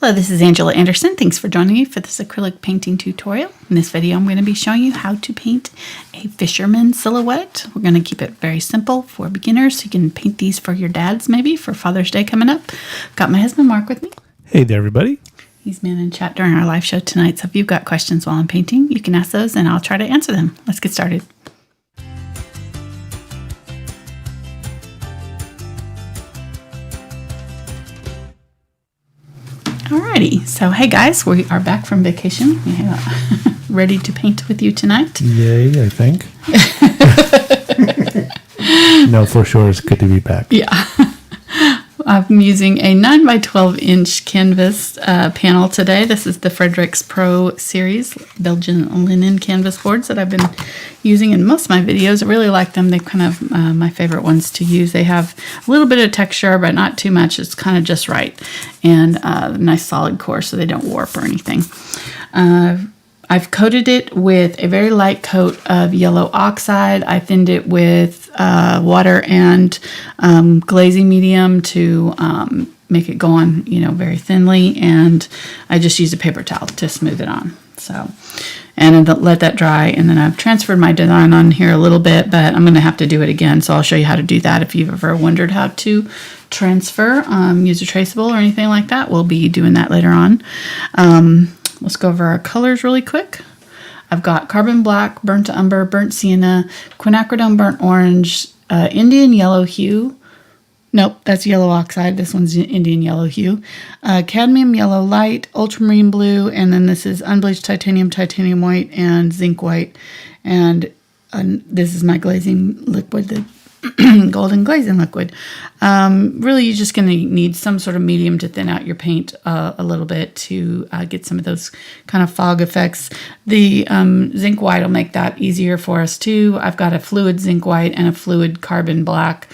Hello, this is Angela Anderson. Thanks for joining me for this acrylic painting tutorial. In this video, I'm going to be showing you how to paint a fisherman silhouette. We're going to keep it very simple for beginners. You can paint these for your dads, maybe, for Father's Day coming up. Got my husband, Mark, with me. Hey there, everybody. He's man in chat during our live show tonight, so if you've got questions while I'm painting, you can ask those and I'll try to answer them. Let's get started. Alrighty, so hey guys, we are back from vacation. Ready to paint with you tonight. Yay, I think. No, for sure, it's good to be back. Yeah. I'm using a 9 by 12 inch canvas panel today. This is the Fredrix Pro series, Belgian linen canvas boards that I've been using in most of my videos. I really like them. They're kind of my favorite ones to use. They have a little bit of texture, but not too much. It's kind of just right. And a nice solid core so they don't warp or anything. I've coated it with a very light coat of yellow oxide. I thinned it with water and glazing medium to make it go on, very thinly. And I just used a paper towel to smooth it on. So, and then let that dry. And then I've transferred my design on here a little bit, but I'm going to have to do it again. So I'll show you how to do that. If you've ever wondered how to transfer, use a traceable or anything like that, we'll be doing that later on. Let's go over our colors really quick. I've got carbon black, burnt umber, burnt sienna, quinacridone burnt orange, Indian yellow hue. Nope, that's yellow oxide. This one's Indian yellow hue. Cadmium yellow light, ultramarine blue, and then this is unbleached titanium, titanium white, and zinc white. And this is my glazing liquid, the golden glazing liquid. Really, you're just going to need some sort of medium to thin out your paint a little bit to get some of those kind of fog effects. The zinc white will make that easier for us too. I've got a fluid zinc white and a fluid carbon black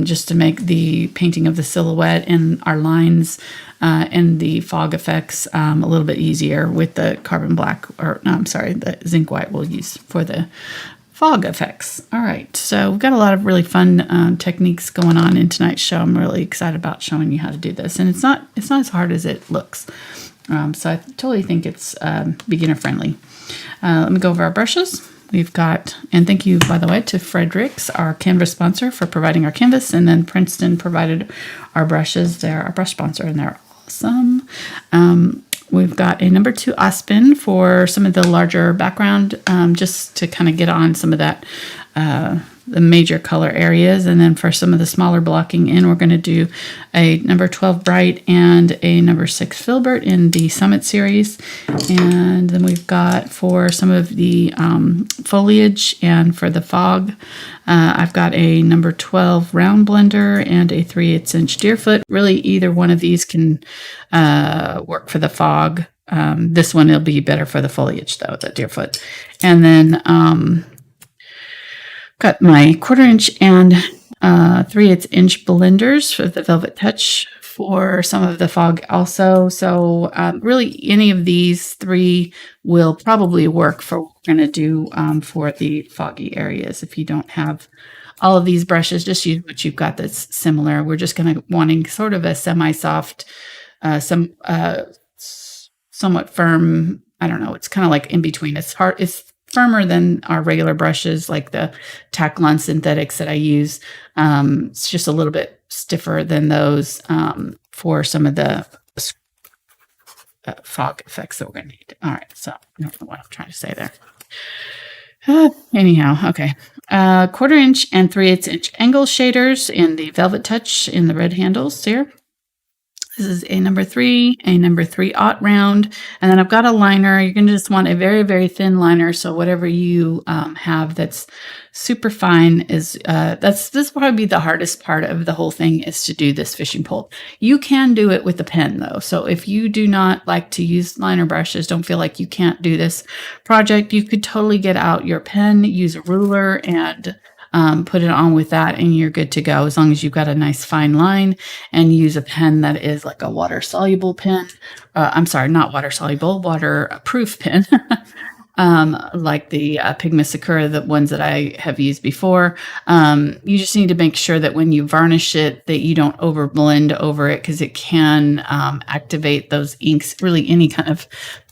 just to make the painting of the silhouette and our lines and the fog effects a little bit easier with the carbon black, the zinc white we'll use for the fog effects. All right, so we've got a lot of really fun techniques going on in tonight's show. I'm really excited about showing you how to do this, and it's not as hard as it looks. So I totally think it's beginner friendly. Let me go over our brushes. We've got, and thank you, by the way, to Fredrix, our canvas sponsor, for providing our canvas, and then Princeton provided our brushes. They're our brush sponsor, and they're awesome. We've got a number 2 Aspen for some of the larger background, just to kind of get on some of that, the major color areas. And then for some of the smaller blocking in, we're going to do a number 12 Bright and a number 6 Filbert in the Summit series. And then we've got for some of the foliage and for the fog, I've got a number 12 round blender and a 3/8 inch Deerfoot. Really, either one of these can work for the fog. This one will be better for the foliage, though, the Deerfoot. And then got my 1/4 inch and 3/8 inch blenders for the VelvetTouch for some of the fog also. So really, any of these 3 will probably work for what we're going to do for the foggy areas. If you don't have all of these brushes, just use what you've got that's similar. We're just going to wanting sort of a semi-soft, somewhat firm. I don't know. It's kind of like in between. It's hard. It's firmer than our regular brushes, like the Taklon synthetics that I use. It's just a little bit stiffer than those for some of the fog effects that we're going to need. All right, so I don't know what I'm trying to say there. Anyhow, okay. 1/4 inch and 3/8 inch angle shaders in the VelvetTouch in the red handles here. This is a number 3, a number 3/0 round, and then I've got a liner. You're going to just want a very, very thin liner. So whatever you have that's super fine is this will probably be the hardest part of the whole thing, is to do this fishing pole. You can do it with a pen though. So if you do not like to use liner brushes, don't feel like you can't do this project, you could totally get out your pen, use a ruler, and put it on with that, and you're good to go, as long as you've got a nice fine line and use a pen that is like a water-soluble pen. I'm sorry, not water-soluble, waterproof pen. like the Pigment Sakura, the ones that I have used before. You just need to make sure that when you varnish it, that you don't over blend over it, because it can activate those inks. Really, any kind of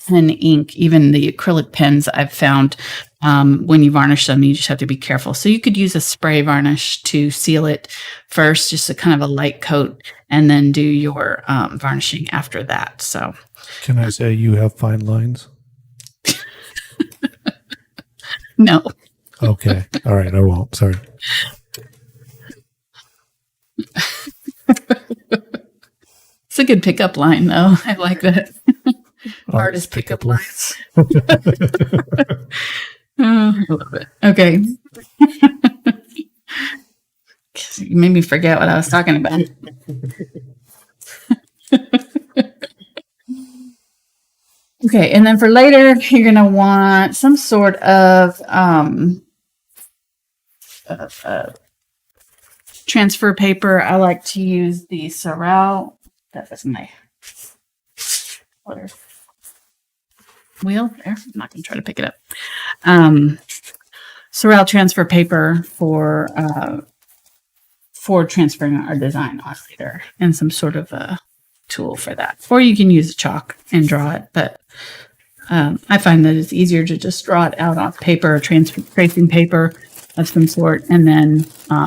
pen ink, even the acrylic pens, I've found when you varnish them, you just have to be careful. So you could use a spray varnish to seal it first, just a kind of a light coat, and then do your varnishing after that. So, Can I say you have fine lines? no. Okay. All right. I won't. Sorry. It's a good pickup line, though. I like that. Artist pickup lines. I love it. Okay. You made me forget what I was talking about. Okay, and then for later, you're going to want some sort of transfer paper. I like to use the Sorrel. That was my wheel there. I'm not going to try to pick it up. Sorrel transfer paper for transferring our design on later, and some sort of a tool for that. Or you can use a chalk and draw it, but I find that it's easier to just draw it out on paper, or tracing paper of some sort, and then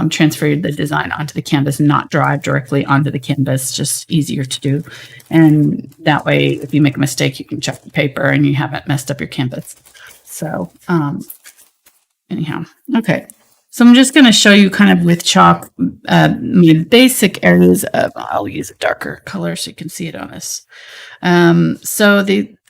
transfer the design onto the canvas and not draw it directly onto the canvas. Just easier to do. And that way, if you make a mistake, you can check the paper and you haven't messed up your canvas. So anyhow, okay. So I'm just going to show you kind of with chalk, basic areas of, I'll use a darker color so you can see it on this.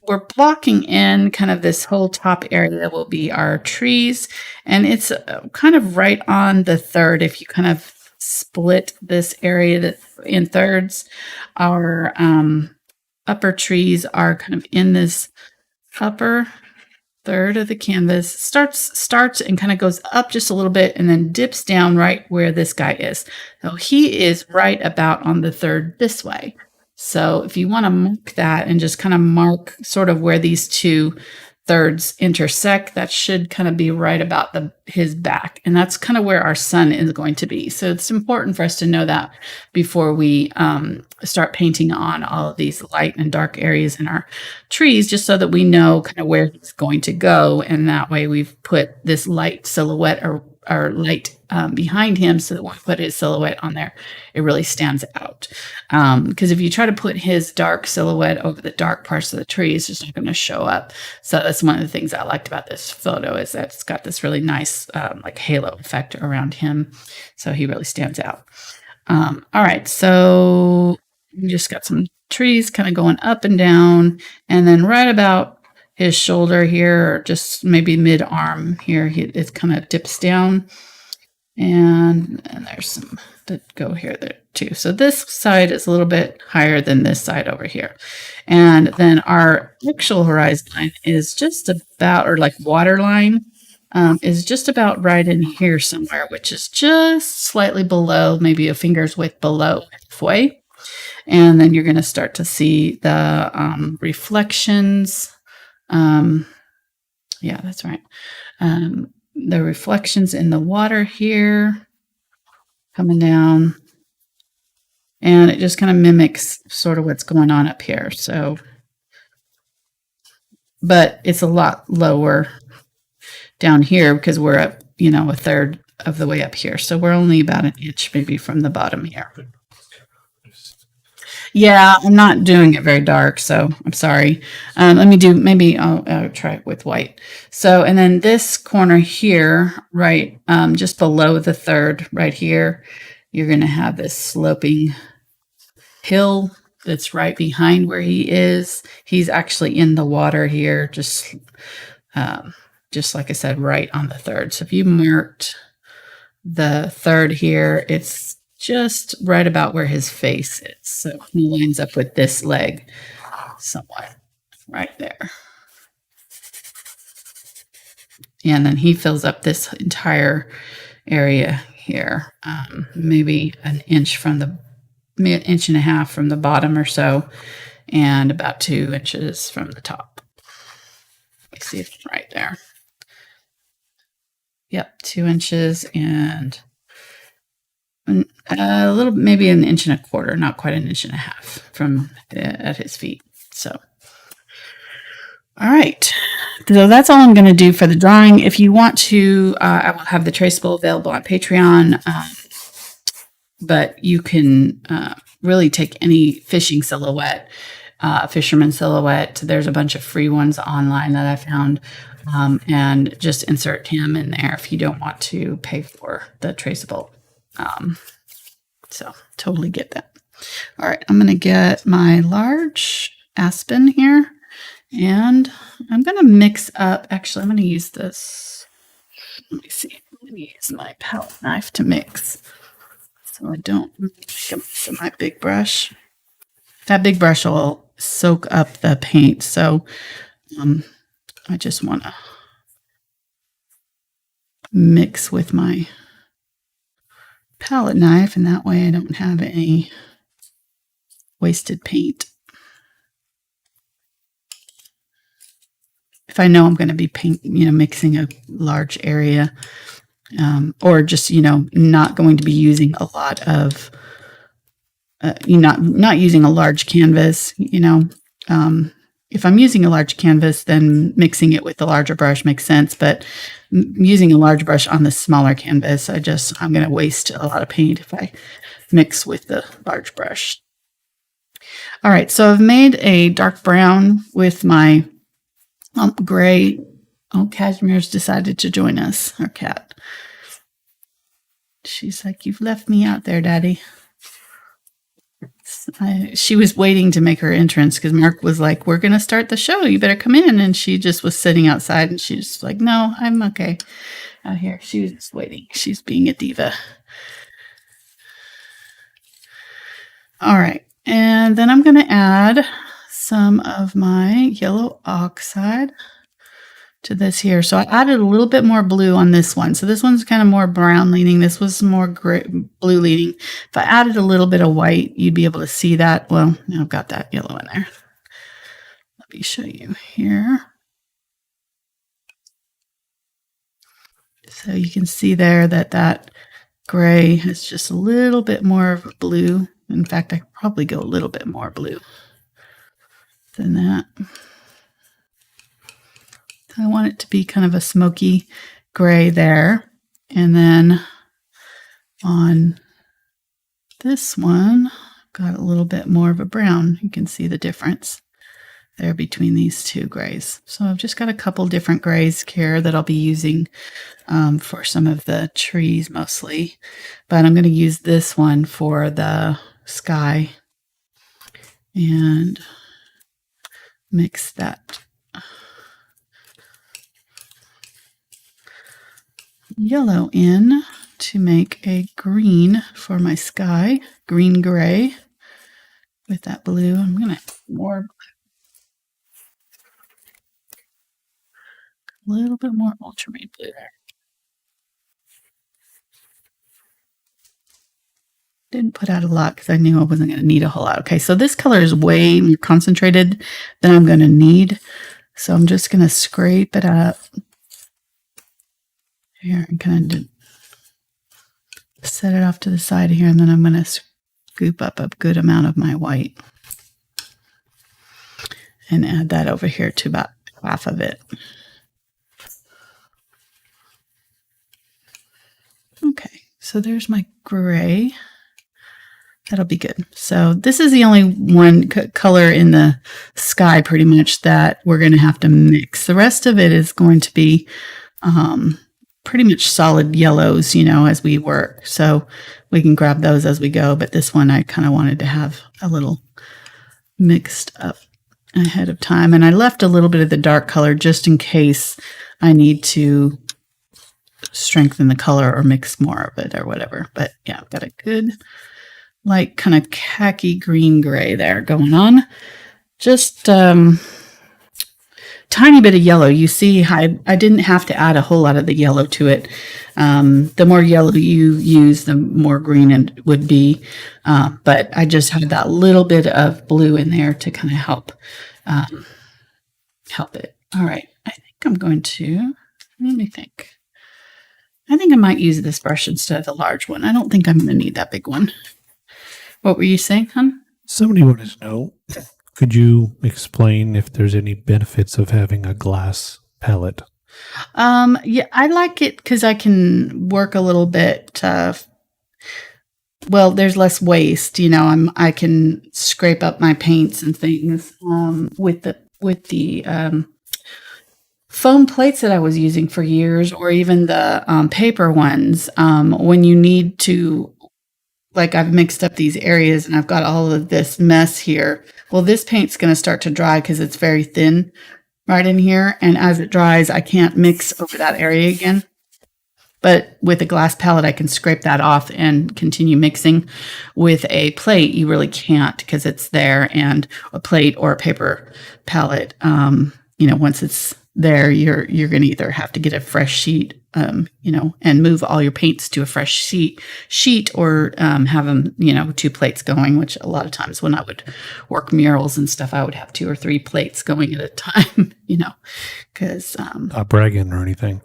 We're blocking in kind of this whole top area will be our trees, and it's kind of right on the third. If you kind of split this area in thirds, our upper trees are kind of in this upper third of the canvas, starts and kind of goes up just a little bit and then dips down right where this guy is. So he is right about on the third this way. So if you want to mark that and just kind of mark sort of where these two thirds intersect, that should kind of be right about his back. And that's kind of where our sun is going to be. So it's important for us to know that before we start painting on all of these light and dark areas in our trees, just so that we know kind of where he's going to go. And that way we've put this light silhouette or light behind him, so that when we put his silhouette on there, it really stands out. Because if you try to put his dark silhouette over the dark parts of the tree, it's just not going to show up. So that's one of the things I liked about this photo, is that it's got this really nice like halo effect around him. So he really stands out. All right, so we just got some trees kind of going up and down, and then right about his shoulder here, or just maybe mid-arm here, it kind of dips down. And there's some that go here there too. So this side is a little bit higher than this side over here. And then our actual horizon line is just about, or like water line, is just about right in here somewhere, which is just slightly below, maybe a finger's width below halfway. And then you're going to start to see the reflections. Yeah, that's right. The reflections in the water here coming down, and it just kind of mimics sort of what's going on up here. So, but it's a lot lower down here because we're up, a third of the way up here. So we're only about an inch maybe from the bottom here. Yeah, I'm not doing it very dark, so I'm sorry. Maybe I'll try it with white. So, and then this corner here, right, just below the third right here, you're going to have this sloping hill that's right behind where he is. He's actually in the water here, just like I said, right on the third. So if you marked the third here, it's just right about where his face is. So he lines up with this leg somewhat right there. And then he fills up this entire area here, maybe an inch and a half from the bottom or so, and about 2 inches from the top. me see if I'm right there. Yep, 2 inches and a little, maybe 1.25 inches, not quite 1.5 inches from at his feet. So, all right. So that's all I'm going to do for the drawing. If you want to, I will have the traceable available on Patreon. But you can really take any fishing silhouette, fisherman silhouette. There's a bunch of free ones online that I found, and just insert him in there if you don't want to pay for the traceable. So totally get that. All right, I'm going to get my large Aspen here, and I'm going to mix up. Actually, I'm going to use this. Let me see. I'm going to use my palette knife to mix, so I don't make a mess of my big brush. That big brush will soak up the paint, so I just want to mix with my palette knife, and that way I don't have any wasted paint. If I know I'm going to be mixing a large area, or just, not going to be using a lot of, not using a large canvas, if I'm using a large canvas, then mixing it with the larger brush makes sense. But using a large brush on the smaller canvas, I'm going to waste a lot of paint if I mix with the large brush. All right, so I've made a dark brown with my gray. Oh, Cashmere's decided to join us, our cat. She's like, "You've left me out there, Daddy." She was waiting to make her entrance because Mark was like, "We're going to start the show. You better come in." And she just was sitting outside, and she's just like, "No, I'm okay out here." She was just waiting. She's being a diva. All right. And then I'm going to add some of my yellow oxide to this here. So I added a little bit more blue on this one. So this one's kind of more brown leaning. This was more blue leaning. If I added a little bit of white, you'd be able to see that. Well, now I've got that yellow in there. Let me show you here. So you can see there that gray has just a little bit more of a blue. In fact, I could probably go a little bit more blue than that. I want it to be kind of a smoky gray there. And then on this one, got a little bit more of a brown. You can see the difference there between these two grays. So I've just got a couple different grays here that I'll be using for some of the trees mostly. But I'm going to use this one for the sky and mix that yellow in to make a green for my sky, green gray with that blue. I'm going to add more, a little bit more ultramarine blue there. Didn't put out a lot because I knew I wasn't going to need a whole lot. Okay, so this color is way more concentrated than I'm going to need. So I'm just going to scrape it up here and kind of set it off to the side here, and then I'm going to scoop up a good amount of my white and add that over here to about half of it. Okay, so there's my gray. That'll be good. So this is the only one color in the sky pretty much that we're going to have to mix. The rest of it is going to be pretty much solid yellows, as we work. So we can grab those as we go. But this one I kind of wanted to have a little mixed up ahead of time. And I left a little bit of the dark color just in case I need to strengthen the color or mix more of it or whatever. But yeah, I've got a good light kind of khaki green gray there going on. Just tiny bit of yellow. You see, I didn't have to add a whole lot of the yellow to it. The more yellow you use, the more green it would be. But I just had that little bit of blue in there to kind of help it. All right. I think I'm going to, let me think. I think I might use this brush instead of the large one. I don't think I'm going to need that big one. What were you saying, hon? Somebody wanted to know, could you explain if there's any benefits of having a glass palette? Yeah, I like it because I can work a little bit. Well, there's less waste. I can scrape up my paints and things with the foam plates that I was using for years, or even the paper ones. When you need to, like, I've mixed up these areas and I've got all of this mess here. Well, this paint's going to start to dry because it's very thin right in here. And as it dries, I can't mix over that area again. But with a glass palette, I can scrape that off and continue mixing. With a plate, you really can't because it's there. And a plate or a paper palette, once it's there, you're going to either have to get a fresh sheet, and move all your paints to a fresh sheet, or have them, 2 plates going, which a lot of times when I would work murals and stuff, I would have 2 or 3 plates going at a time, because. Not bragging or anything.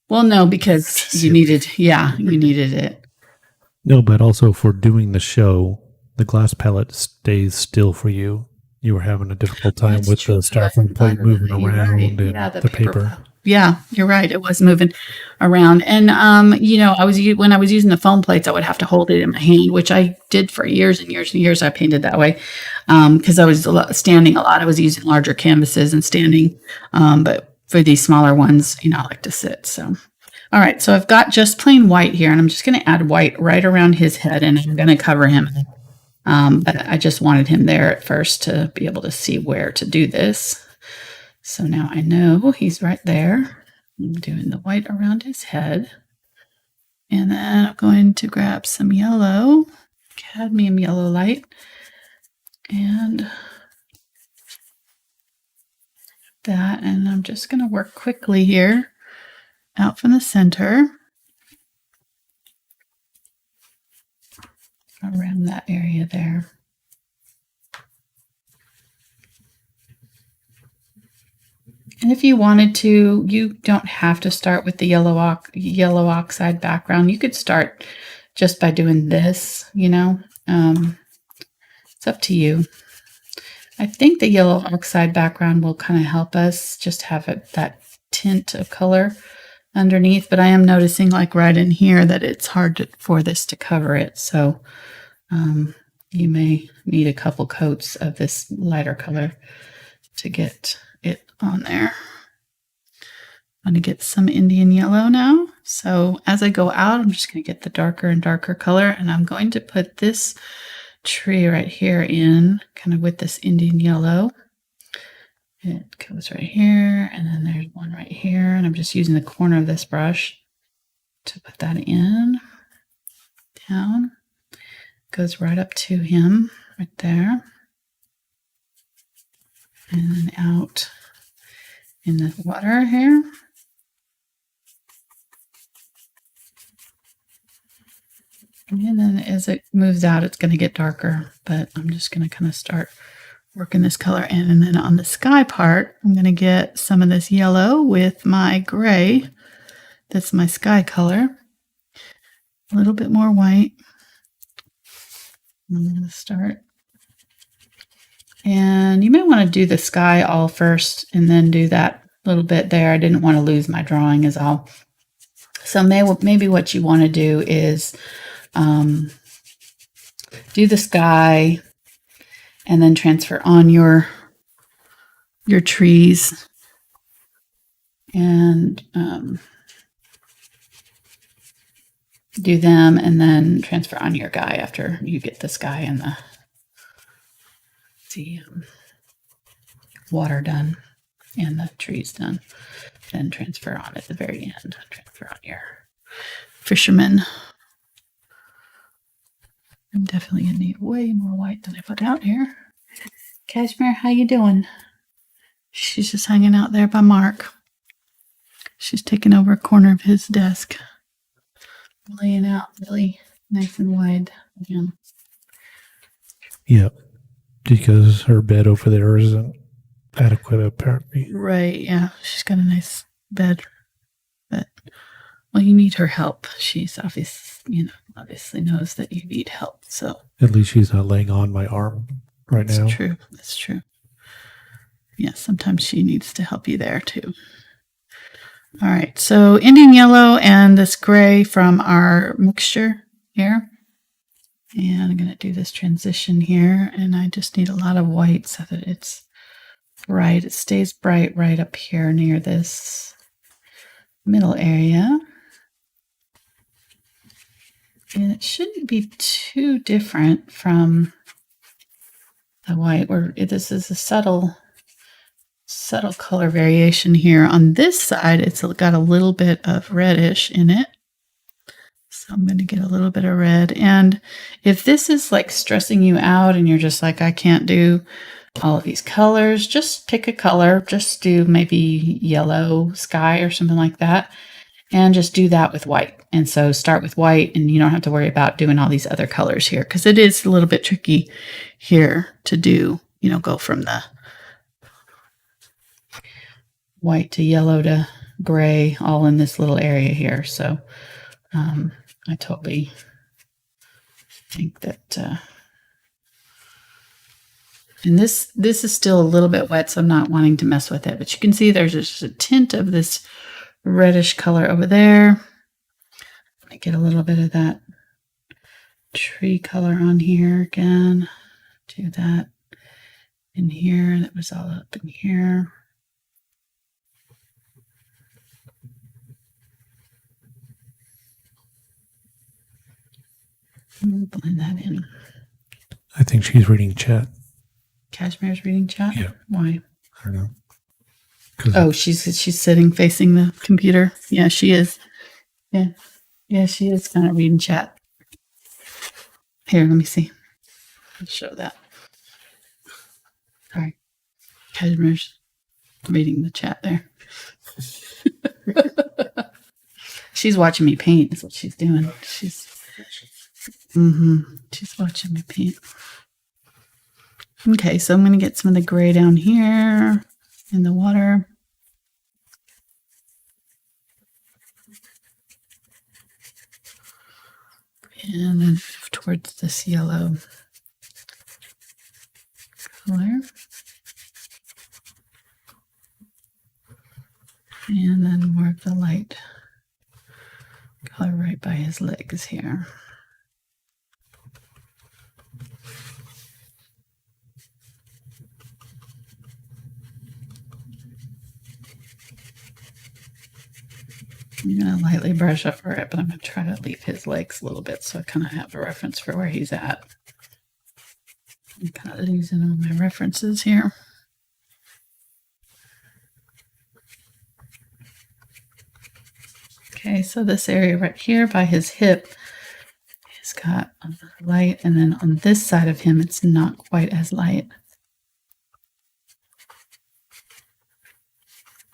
Well, no, because you needed it. No, but also for doing the show, the glass palette stays still for you. You were having a difficult time That's with true. the styrofoam plate moving You're around right. and Yeah, the paper. Yeah, you're right. It was moving around. And, when I was using the foam plates, I would have to hold it in my hand, which I did for years and years and years. I painted that way because I was standing a lot. I was using larger canvases and standing. But for these smaller ones, I like to sit. So, all right. So I've got just plain white here, and I'm just going to add white right around his head, and I'm going to cover him. But I just wanted him there at first to be able to see where to do this. So now I know he's right there. I'm doing the white around his head. And then I'm going to grab some yellow, cadmium yellow light. And that, and I'm just going to work quickly here out from the center around that area there. And if you wanted to, you don't have to start with the yellow oxide background. You could start just by doing this, it's up to you. I think the yellow oxide background will kind of help us just have that tint of color underneath, but I am noticing, like right in here, that it's hard for this to cover it. So you may need a couple coats of this lighter color to get it on there. I'm going to get some Indian yellow now. So as I go out, I'm just going to get the darker and darker color, and I'm going to put this tree right here in kind of with this Indian yellow. It goes right here, and then there's one right here, and I'm just using the corner of this brush to put that in, down. Goes right up to him right there, and then out in the water here. And then as it moves out, it's going to get darker, but I'm just going to kind of start working this color in. And then on the sky part, I'm going to get some of this yellow with my gray. That's my sky color. A little bit more white. I'm going to start. And you may want to do the sky all first and then do that little bit there. I didn't want to lose my drawing is all. So maybe what you want to do is do the sky and then transfer on your trees and do them, and then transfer on your guy after you get the sky and the water done and the trees done. Then transfer on at the very end. Transfer on your Fisherman. I'm definitely gonna need way more white than I put out here. Cashmere, how you doing? She's just hanging out there by Mark. She's taking over a corner of his desk, laying out really nice and wide. Yeah, because her bed over there isn't adequate, apparently. Right, yeah. She's got a nice bed. But, well, you need her help. She's obviously knows that you need help. So At least she's not laying on my arm right now. that's true. That's true. Yeah, sometimes she needs to help you there too. All right, so Indian yellow and this gray from our mixture here. And I'm going to do this transition here, and I just need a lot of white so that it's bright. It stays bright right up here near this middle area. And it shouldn't be too different from the white, where this is a subtle color variation here. On this side, it's got a little bit of reddish in it. So I'm going to get a little bit of red. And if this is like stressing you out and you're just like, I can't do all of these colors, just pick a color. Just do maybe yellow sky or something like that. And just do that with white. And so start with white, and you don't have to worry about doing all these other colors here, because it is a little bit tricky here to do, go from the white to yellow to gray all in this little area here. So I totally think that and this is still a little bit wet, so I'm not wanting to mess with it, but you can see there's just a tint of this reddish color over there. I get a little bit of that tree color on here again. Do that in here. That was all up in here. Blend that in. I think she's reading chat. Cashmere's reading chat? Yeah. Why? I don't know. Oh, she's sitting facing the computer. Yeah, she is. Yeah, she is kind of reading chat. Here, let me see. I'll show that. All right. Cashmere's reading the chat there. She's watching me paint is what she's doing. She's watching me paint. Okay, so I'm going to get some of the gray down here in the water. And then move towards this yellow color. And then more of the light color right by his legs here. I'm going to lightly brush over it, but I'm going to try to leave his legs a little bit so I kind of have a reference for where he's at. I'm kind of losing all my references here. Okay, so this area right here by his hip has got a little light, and then on this side of him, it's not quite as light.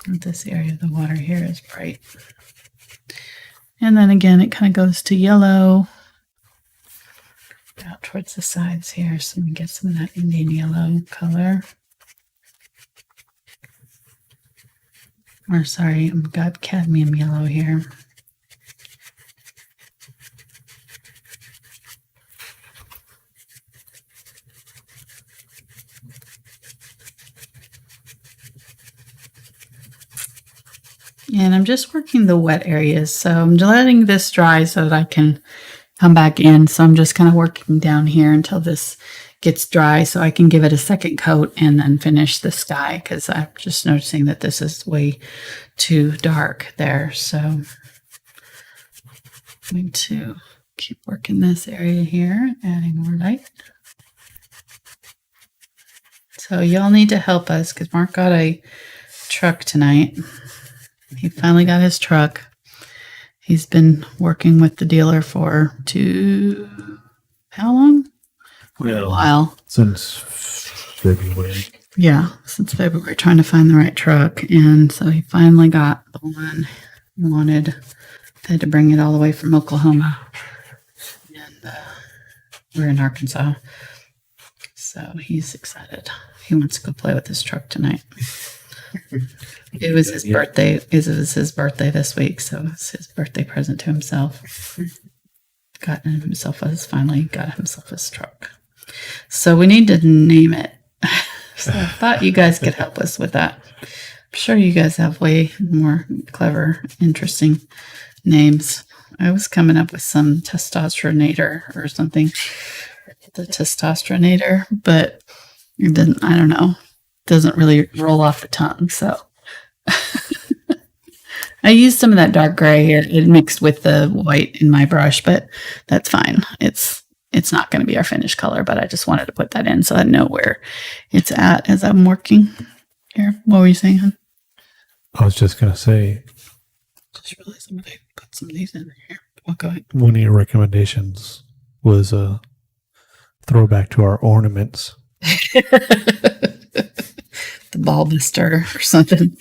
And this area of the water here is bright. And then again, it kind of goes to yellow out towards the sides here. So we get some of that Indian yellow color. Or sorry, I've got cadmium yellow here. And I'm just working the wet areas. So I'm letting this dry so that I can come back in. So I'm just kind of working down here until this gets dry so I can give it a second coat and then finish the sky, because I'm just noticing that this is way too dark there. So I'm going to keep working this area here, adding more light. So y'all need to help us, because Mark got a truck tonight. He finally got his truck. He's been working with the dealer for how long? Well, a while. Since February. Yeah, since February, trying to find the right truck. And so he finally got the one he wanted. They had to bring it all the way from Oklahoma. And we're in Arkansas. So he's excited. He wants to go play with his truck tonight. It was his birthday. It was his birthday this week, so it's his birthday present to himself. Finally got himself his truck. So we need to name it. So I thought you guys could help us with that. I'm sure you guys have way more clever, interesting names. I was coming up with some testosteronator or something. The testosteronator, but it didn't, I don't know. Doesn't really roll off the tongue, so. I used some of that dark gray here. It mixed with the white in my brush, but that's fine. It's not going to be our finished color, but I just wanted to put that in so I know where it's at as I'm working. Here, what were you saying, hon? I was just going to say. Just realized I'm going to put some of these in here. I'll go ahead. One of your recommendations was a throwback to our ornaments. The ball buster or something.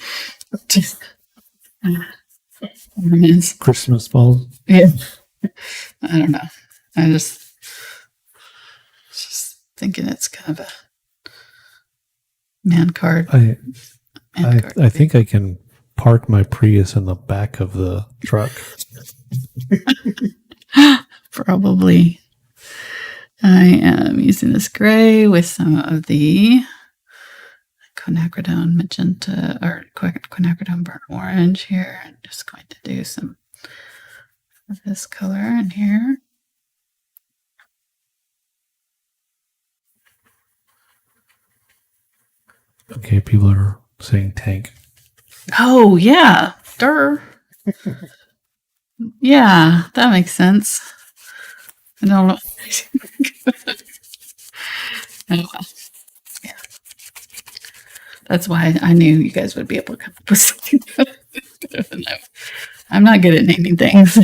Ornaments. Christmas balls. Yeah. I don't know. I just thinking it's kind of a man card. I think I can park my Prius in the back of the truck. Probably. I am using this gray with some of the Quinacridone magenta or Quinacridone burnt orange here. I'm just going to do some of this color in here. Okay, people are saying tank. Oh, yeah. Durr. Yeah, that makes sense. I don't know. Oh, well. Yeah. That's why I knew you guys would be able to come up with something better than that. I'm not good at naming things.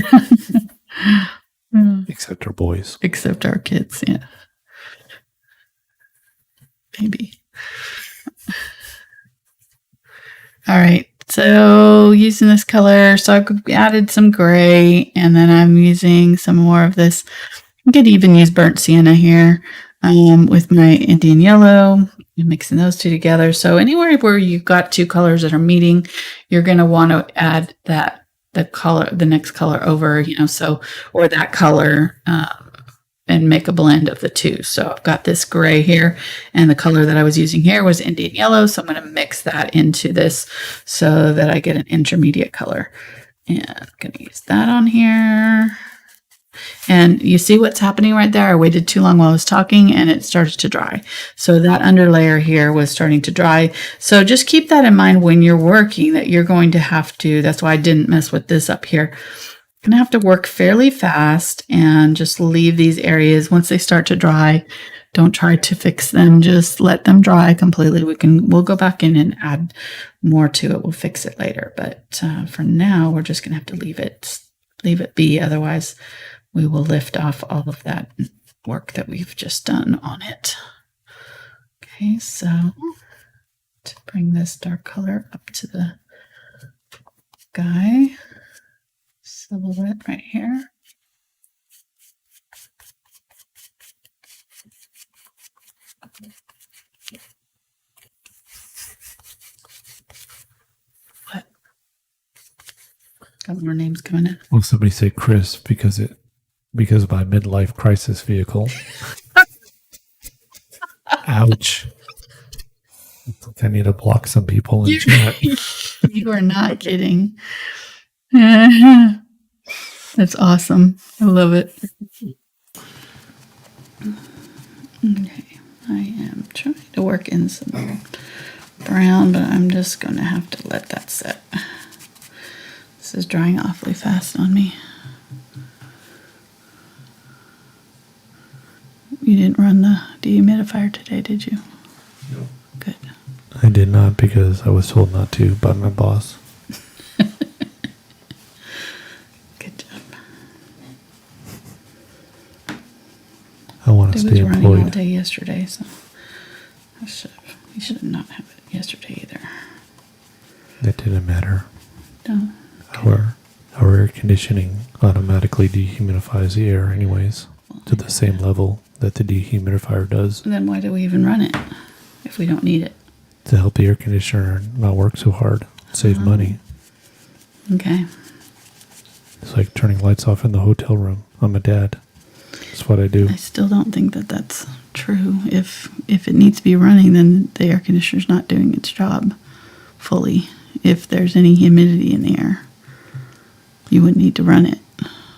Except our boys. Except our kids, yeah. Maybe. All right. So using this color, so I've added some gray, and then I'm using some more of this. I could even use burnt sienna here with my Indian yellow, mixing those two together. So anywhere where you've got two colors that are meeting, you're going to want to add the next color over, or that color, and make a blend of the two. So I've got this gray here, and the color that I was using here was Indian yellow. So I'm going to mix that into this so that I get an intermediate color. And I'm going to use that on here. And you see what's happening right there? I waited too long while I was talking and it started to dry. So that under layer here was starting to dry. So just keep that in mind when you're working, that you're going to have to, that's why I didn't mess with this up here. Going to have to work fairly fast and just leave these areas. Once they start to dry, don't try to fix them. Just let them dry completely. We'll go back in and add more to it. We'll fix it later. But for now, we're just going to have to leave it be. Otherwise, we will lift off all of that work that we've just done on it. Okay, so to bring this dark color up to the guy. Silhouette right here. What? Got more names coming in. Well, somebody say Chris because of my midlife crisis vehicle. Ouch. I think I need to block some people in chat. You are not kidding. That's awesome. I love it. Okay, I am trying to work in some brown, but I'm just going to have to let that set. This is drying awfully fast on me. You didn't run the dehumidifier today, did you? No. Good. I did not because I was told not to by my boss. Good job. I want to stay It was running all employed. day yesterday, so we should not have it yesterday either. That didn't matter. No. Our air conditioning automatically dehumidifies the air anyways. to the same level that the dehumidifier does. Then why do we even run it if we don't need it? To help the air conditioner not work so hard, save money. Okay. It's like turning lights off in the hotel room. I'm a dad. That's what I do. I still don't think that that's true. If it needs to be running, then the air conditioner's not doing its job fully. If there's any humidity in the air, you wouldn't need to run it.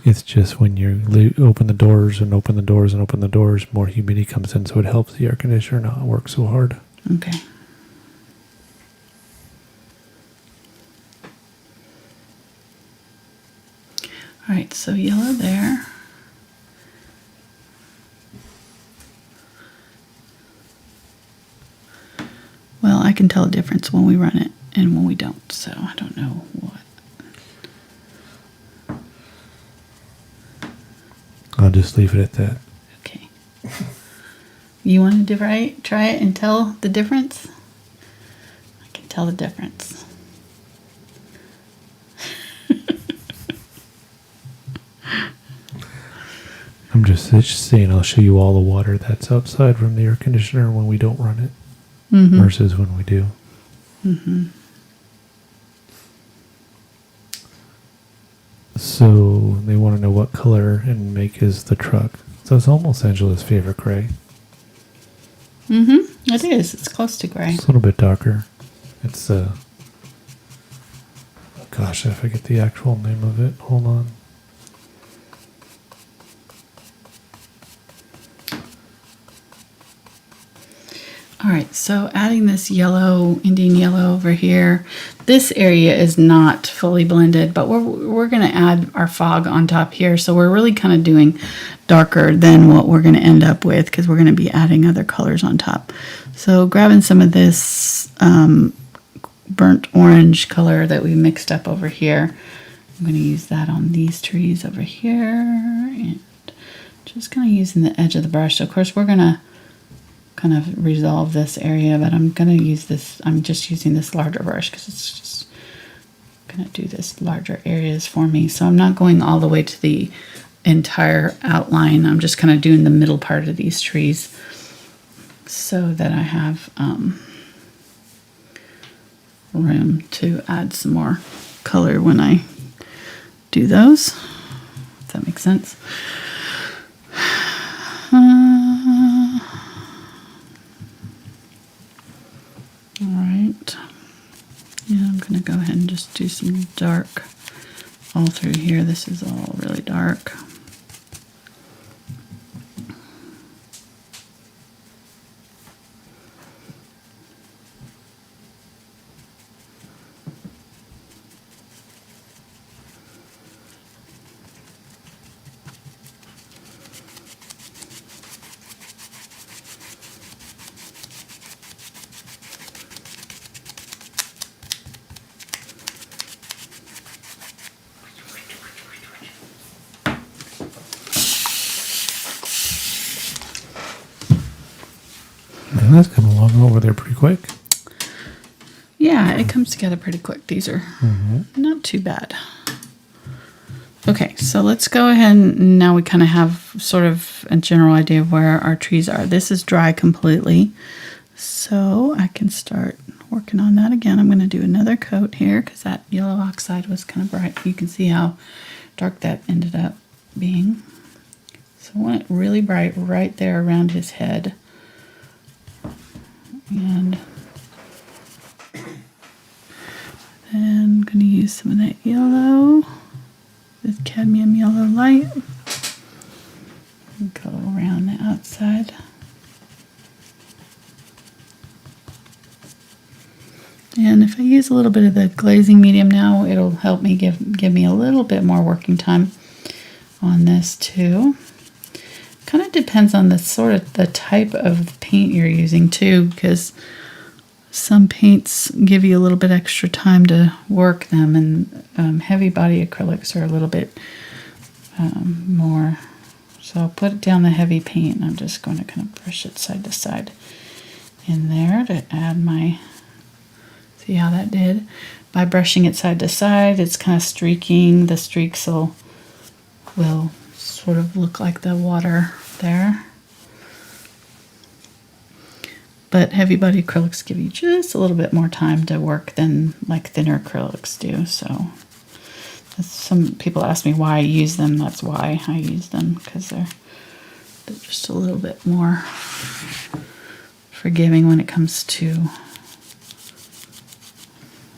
It's just when you open the doors and open the doors and open the doors, more humidity comes in, so it helps the air conditioner not work so hard. Okay. All right, so yellow there. Well, I can tell a difference when we run it and when we don't, so I don't know what. I'll just leave it at that. Okay. You want to try it and tell the difference? I can tell the difference. I'm just saying I'll show you all the water that's outside from the air conditioner when we don't run it versus when we do. Mm-hmm. So they want to know what color and make is the truck. So it's almost Angela's favorite gray. Mm-hmm. It is. It's close to gray. It's a little bit darker. It's gosh, I forget the actual name of it. Hold on. All right, so adding this yellow, Indian yellow over here. This area is not fully blended, but we're going to add our fog on top here. So we're really kind of doing darker than what we're going to end up with because we're going to be adding other colors on top. So grabbing some of this burnt orange color that we mixed up over here. I'm going to use that on these trees over here. And just kind of using the edge of the brush. So of course, we're going to kind of resolve this area, but I'm going to use this, I'm just using this larger brush because it's just going to do this larger areas for me. So I'm not going all the way to the entire outline. I'm just kind of doing the middle part of these trees so that I have room to add some more color when I do those. If that makes sense. All right, yeah, I'm going to go ahead and just do some dark all through here. This is all really dark. And that's coming along over there pretty quick. Yeah, it comes together pretty quick. These are not too bad. Okay, so let's go ahead and now we kind of have sort of a general idea of where our trees are. This is dry completely, so I can start working on that again. I'm going to do another coat here because that yellow oxide was kind of bright. You can see how dark that ended up being. So I want it really bright right there around his head. And then I'm going to use some of that yellow, this cadmium yellow light, and go around the outside. And if I use a little bit of the glazing medium now, it'll help me give me a little bit more working time on this too. Kind of depends on the sort of the type of paint you're using too, because some paints give you a little bit extra time to work them, and heavy body acrylics are a little bit more. So I'll put down the heavy paint, and I'm just going to kind of brush it side to side in there to add my, see how that did? By brushing it side to side, it's kind of streaking. The streaks will sort of look like the water there. But heavy body acrylics give you just a little bit more time to work than like thinner acrylics do. So some people ask me why I use them. That's why I use them, because they're just a little bit more forgiving when it comes to,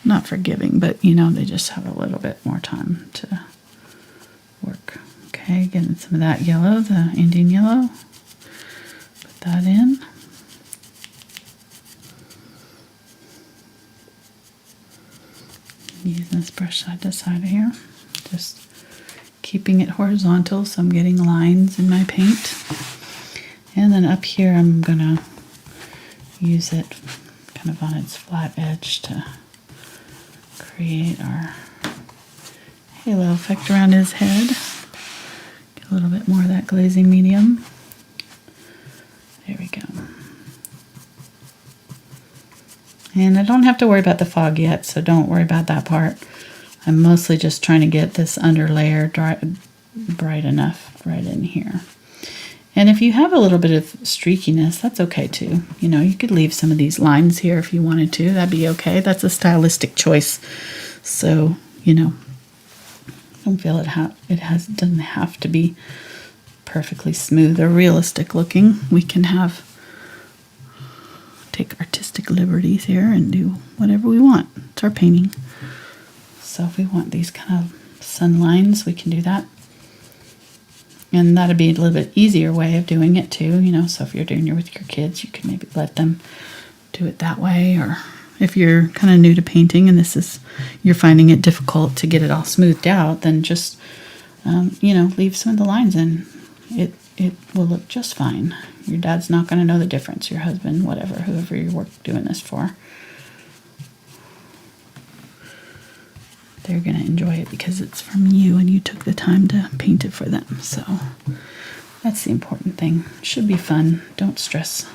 not forgiving, but you know, they just have a little bit more time to work. Okay, getting some of that yellow, the Indian yellow. Put that in. Using this brush side to side here, just keeping it horizontal so I'm getting lines in my paint. And then up here I'm gonna use it kind of on its flat edge to create our halo effect around his head. Get a little bit more of that glazing medium. There we go. And I don't have to worry about the fog yet, so don't worry about that part. I'm mostly just trying to get this under layer bright enough right in here. And if you have a little bit of streakiness, that's okay too. You know, you could leave some of these lines here if you wanted to. That'd be okay. That's a stylistic choice. So, you know, don't feel doesn't have to be perfectly smooth or realistic looking. We can take artistic liberties here and do whatever we want. It's our painting. So if we want these kind of sun lines, we can do that. And that'd be a little bit easier way of doing it too, you know. So if you're doing it with your kids, you can maybe let them do it that way. Or if you're kind of new to painting and you're finding it difficult to get it all smoothed out, then just, you know, leave some of the lines in. It will look just fine. Your dad's not going to know the difference. Your husband, whatever, whoever you're doing this for. They're going to enjoy it because it's from you and you took the time to paint it for them. So that's the important thing. It should be fun. Don't stress.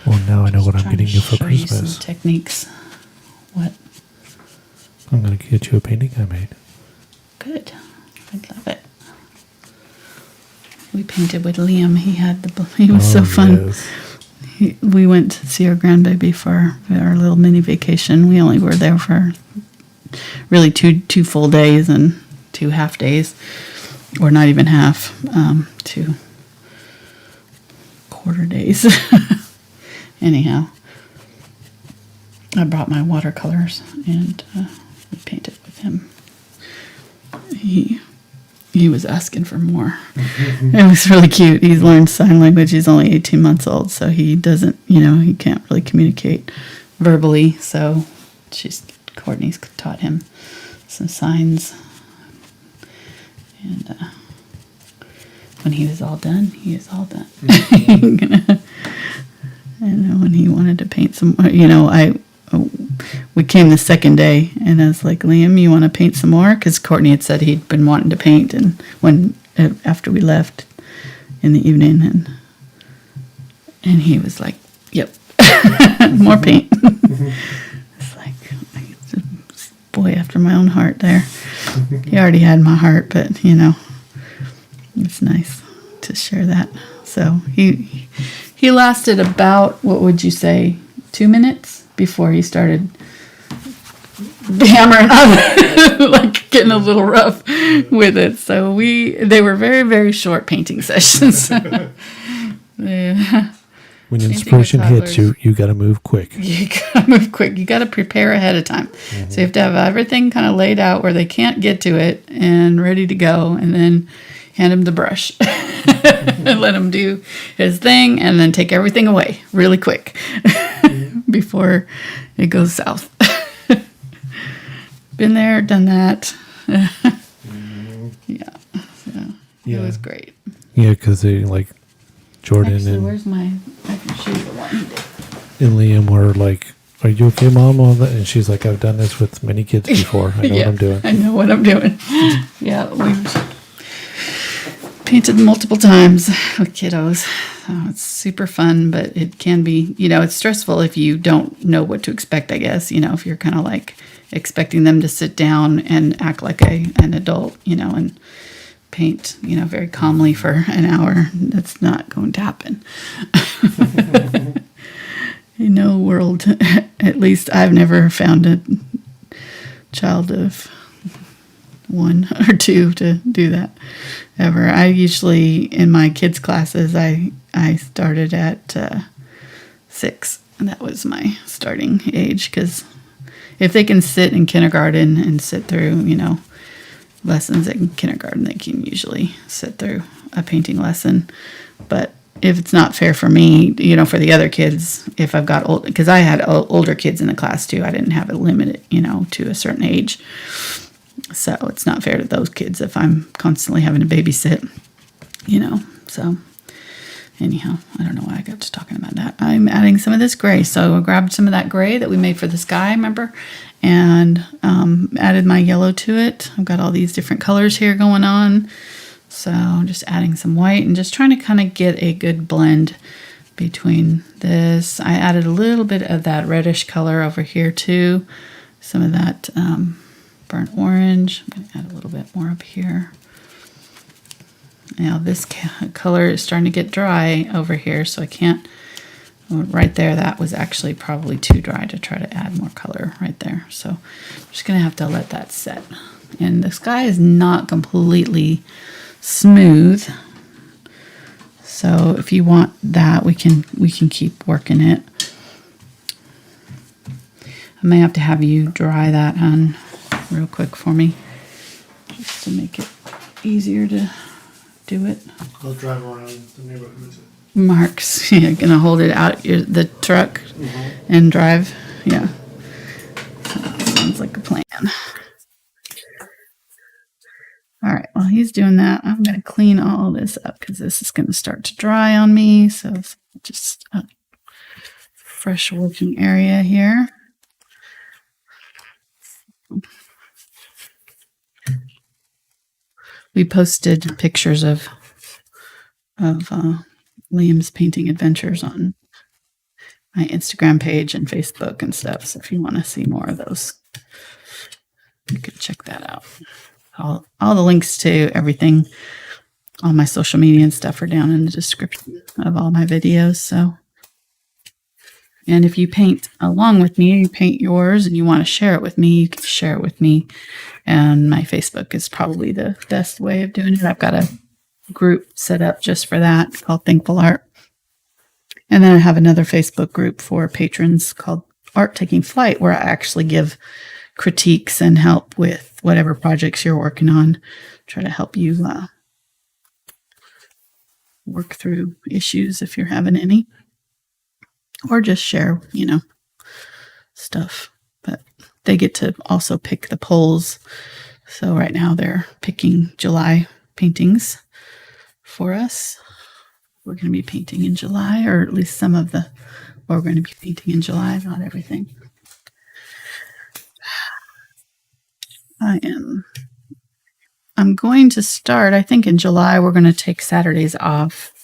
Well, now I know what I'm getting you for Show you Christmas. some techniques. What? I'm going to get you a painting I made. Good. I'd love it. We painted with Liam. He was so fun. Yes. We went to see our grandbaby for our little mini vacation. We only were there for really two full days and 2 half days, or not even half, 2 quarter days. Anyhow, I brought my watercolors and we painted with him. He was asking for more. It was really cute. He's learned sign language. He's only 18 months old, so he doesn't, you know, he can't really communicate verbally. So Courtney's taught him some signs. And when he was all done, he was all done. And when he wanted to paint some, you know, we came the second day, and I was like, Liam, you want to paint some more? Because Courtney had said he'd been wanting to paint, and after we left in the evening, and he was like, yep, more paint. It's like, it's a boy after my own heart there. He already had my heart, but, you know, it's nice to share that. So he lasted about, what would you say, 2 minutes before he started hammering on, like getting a little rough with it. So they were very, very short painting sessions. Yeah. When inspiration hits you, you got to move quick. You got to move quick. You got to prepare ahead of time. Mm-hmm. So you have to have everything kind of laid out where they can't get to it and ready to go, and then hand him the brush and let him do his thing, and then take everything away really quick before it goes south. Been there, done that. Yeah. So it was great. Yeah, because they like Jordan Actually, and where's I can show you the one he did. And Liam were like, "Are you okay, Mom?" All that, and she's like, "I've done this with many kids before. I know what I'm doing." I know what I'm doing. Yeah, we've painted multiple times with kiddos. So it's super fun, but it can be, you know, it's stressful if you don't know what to expect, I guess. You know, if you're kind of like, expecting them to sit down and act like an adult, and paint, very calmly for an hour. That's not going to happen. In no world, at least I've never found a child of 1 or 2 to do that ever. I usually, in my kids' classes, I started at 6, and that was my starting age, because if they can sit in kindergarten and sit through, lessons in kindergarten, they can usually sit through a painting lesson. But if it's not fair for me, for the other kids, if I've got old, because I had older kids in the class too, I didn't have it limited, to a certain age. So it's not fair to those kids if I'm constantly having to babysit, so anyhow, I don't know why I got to talking about that. I'm adding some of this gray. So I grabbed some of that gray that we made for the sky, remember? And added my yellow to it. I've got all these different colors here going on. So I'm just adding some white and just trying to kind of get a good blend between this. I added a little bit of that reddish color over here too. Some of that burnt orange. I'm going to add a little bit more up here. Now this color is starting to get dry over here, so I can't, right there, that was actually probably too dry to try to add more color right there. So I'm just going to have to let that set. And the sky is not completely smooth, so if you want that, we can keep working it. I may have to have you dry that on real quick for me, just to make it easier to do it. I'll drive around the neighborhood. Mark's gonna hold it out the truck and drive. Yeah, sounds like a plan. All right, while he's doing that, I'm gonna clean all this up because this is gonna start to dry on me. So it's just a fresh working area here. We posted pictures of Liam's painting adventures on my Instagram page and Facebook and stuff. So if you want to see more of those, you can check that out. All the links to everything, all my social media and stuff are down in the description of all my videos. So, and if you paint along with me, you paint yours and you want to share it with me, you can share it with me. And my Facebook is probably the best way of doing it. I've got a group set up just for that called Thankful Art. And then I have another Facebook group for patrons called Art Taking Flight, where I actually give critiques and help with whatever projects you're working on. Try to help you work through issues if you're having any. Or just share, stuff. But they get to also pick the polls. So right now they're picking July paintings for us. We're going to be painting in July, or at least some of what we're going to be painting in July, not everything. I'm going to start, I think in July, we're going to take Saturdays off.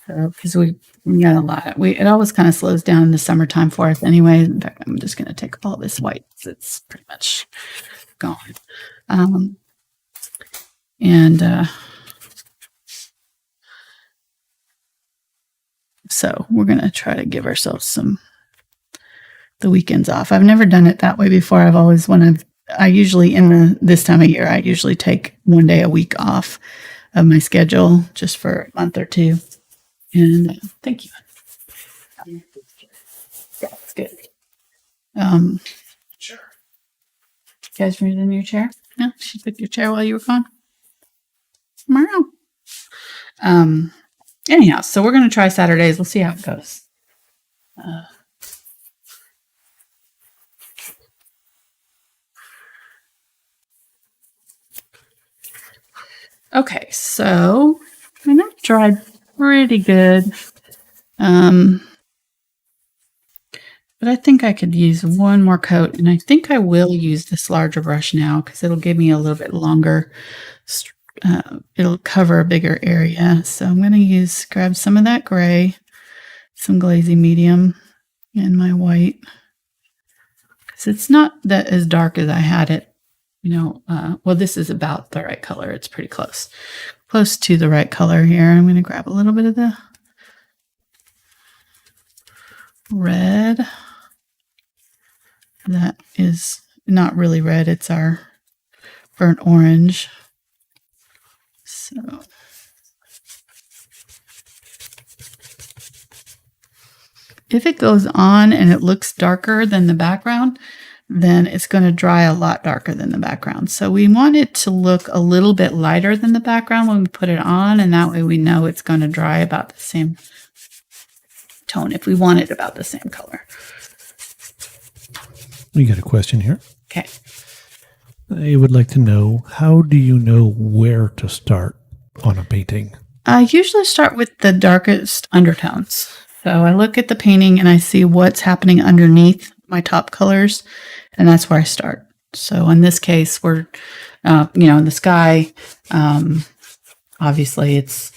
So, because we got a lot. It always kind of slows down in the summertime for us anyway. In fact, I'm just going to take all this white. It's pretty much gone. So we're going to try to give ourselves the weekends off. I've never done it that way before. I've always, I usually, this time of year, I usually take one day a week off of my schedule just for a month or two. And thank you. Yeah, that's good. Sure. You guys read in your chair? No, she took your chair while you were gone. Tomorrow. Anyhow, so we're going to try Saturdays. We'll see how it goes. Okay, so that dried pretty good. But I think I could use one more coat, and I think I will use this larger brush now because it'll give me a little bit longer. It'll cover a bigger area. So I'm going to grab some of that gray, some glazy medium, and my white. So it's not that as dark as I had it, well, this is about the right color. It's pretty close to the right color here. I'm going to grab a little bit of the red. That is not really red. It's our burnt orange. So if it goes on and it looks darker than the background, then it's going to dry a lot darker than the background. So we want it to look a little bit lighter than the background when we put it on, and that way we know it's going to dry about the same tone if we want it about the same color. We got a question here. Okay. They would like to know, how do you know where to start on a painting? I usually start with the darkest undertones. So I look at the painting and I see what's happening underneath my top colors, and that's where I start. So in this case, we're, in the sky, obviously it's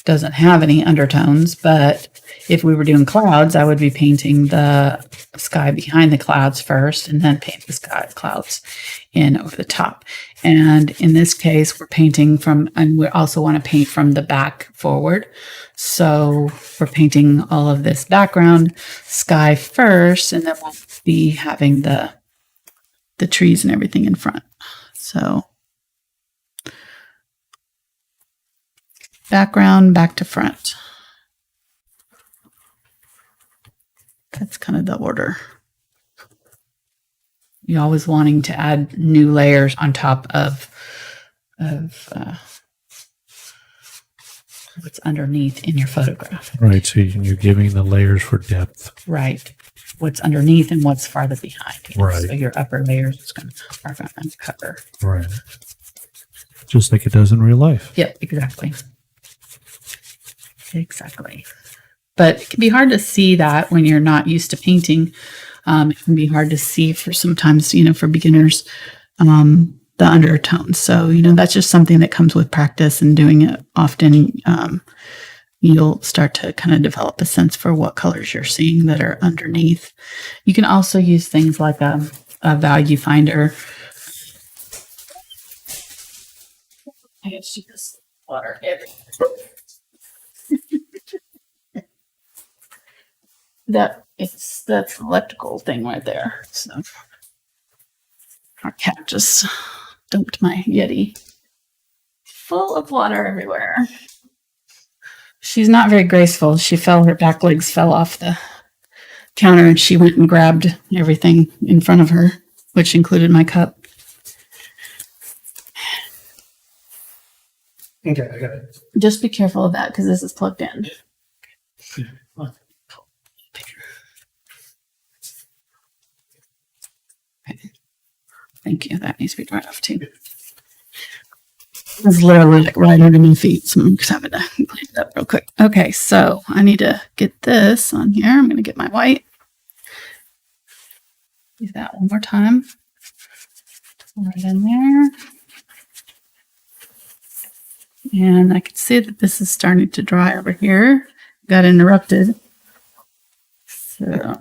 doesn't have any undertones, but if we were doing clouds, I would be painting the sky behind the clouds first and then paint the clouds in over the top. And in this case, we're painting and we also want to paint from the back forward. So we're painting all of this background sky first, and then we'll be having the trees and everything in front. So background, back to front. That's kind of the order. You're always wanting to add new layers on top of what's underneath in your photograph. Right, so you're giving the layers for depth. Right. What's underneath and what's farther behind. Right. So your upper layers are going to cover. Right. Just like it does in real life. Yep, exactly. Exactly. But it can be hard to see that when you're not used to painting. It can be hard to see for sometimes, for beginners, the undertones. So, that's just something that comes with practice and doing it often. You'll start to kind of develop a sense for what colors you're seeing that are underneath. You can also use things like a value finder. I gotta shoot this water everywhere. That's an electrical thing right there. So our cat just dumped my Yeti full of water everywhere. She's not very graceful. Her back legs fell off the counter and she went and grabbed everything in front of her, which included my cup. Okay, I got it. Just be careful of that because this is plugged in. Okay. Thank you. That needs to be dried off too. It's literally right under my feet, so I'm just having to clean it up real quick. Okay, so I need to get this on here. I'm going to get my white. Do that one more time. Right in there. And I can see that this is starting to dry over here. Got interrupted. So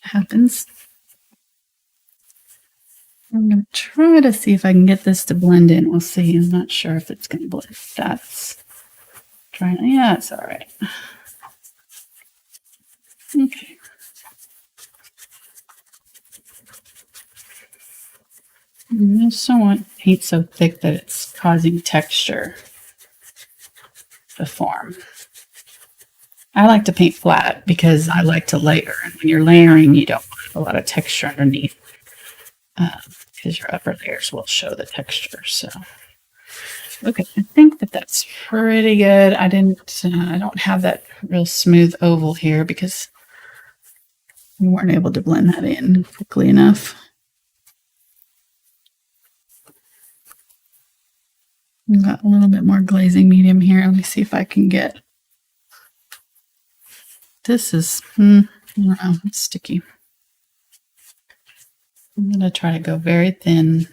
happens. I'm going to try to see if I can get this to blend in. We'll see. I'm not sure if it's going to blend. That's trying. Yeah, it's all right. Okay. And I just don't want paint so thick that it's causing texture to form. I like to paint flat because I like to layer. And when you're layering, you don't want a lot of texture underneath. Because your upper layers will show the texture. So, okay, I think that's pretty good. I don't have that real smooth oval here because we weren't able to blend that in quickly enough. We've got a little bit more glazing medium here. Let me see if I can get. This is, I don't know, it's sticky. I'm going to try to go very thin,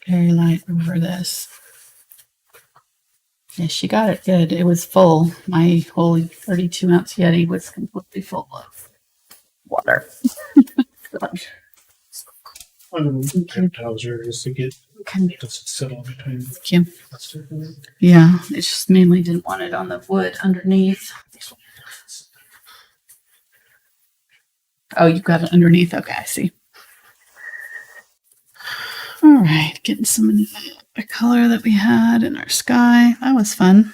very light over this. Yeah, she got it good. It was full. My whole 32-ounce Yeti was completely full of water. Towser just to get just settle between. Thank you. Yeah, it just mainly didn't want it on the wood underneath. Oh, you've got it underneath. Okay, I see. All right, getting some of the color that we had in our sky. That was fun.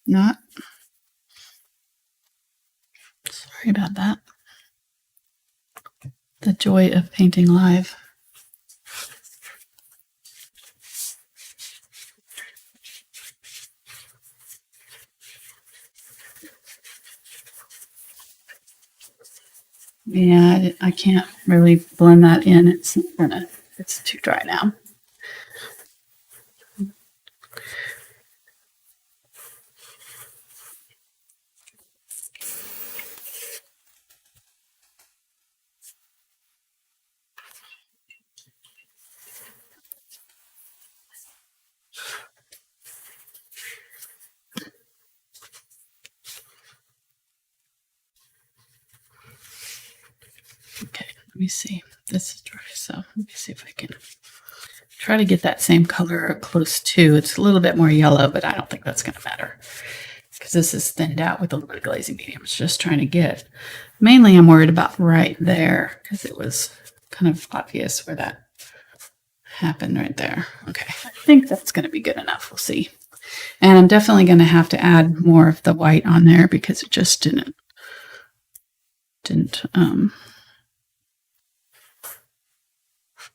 Not. Sorry about that. The joy of painting live. Yeah, I can't really blend that in. It's too dry now. Okay, let me see. This is dry, so let me see if I can try to get that same color close to. It's a little bit more yellow, but I don't think that's going to matter because this is thinned out with a little bit of glazing medium. It's just trying to get. Mainly, I'm worried about right there because it was kind of obvious where that happened right there. Okay, I think that's going to be good enough. We'll see. And I'm definitely going to have to add more of the white on there because it just didn't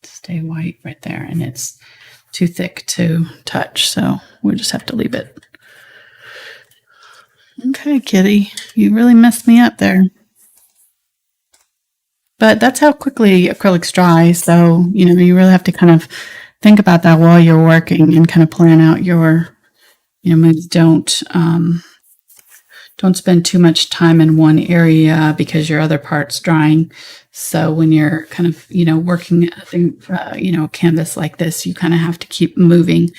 stay white right there, and it's too thick to touch, so we'll just have to leave it. Okay, kitty, you really messed me up there. But that's how quickly acrylics dry, so you really have to kind of think about that while you're working and kind of plan out your moves. Don't spend too much time in one area because your other part's drying. So when you're kind of, working a canvas like this, you kind of have to keep moving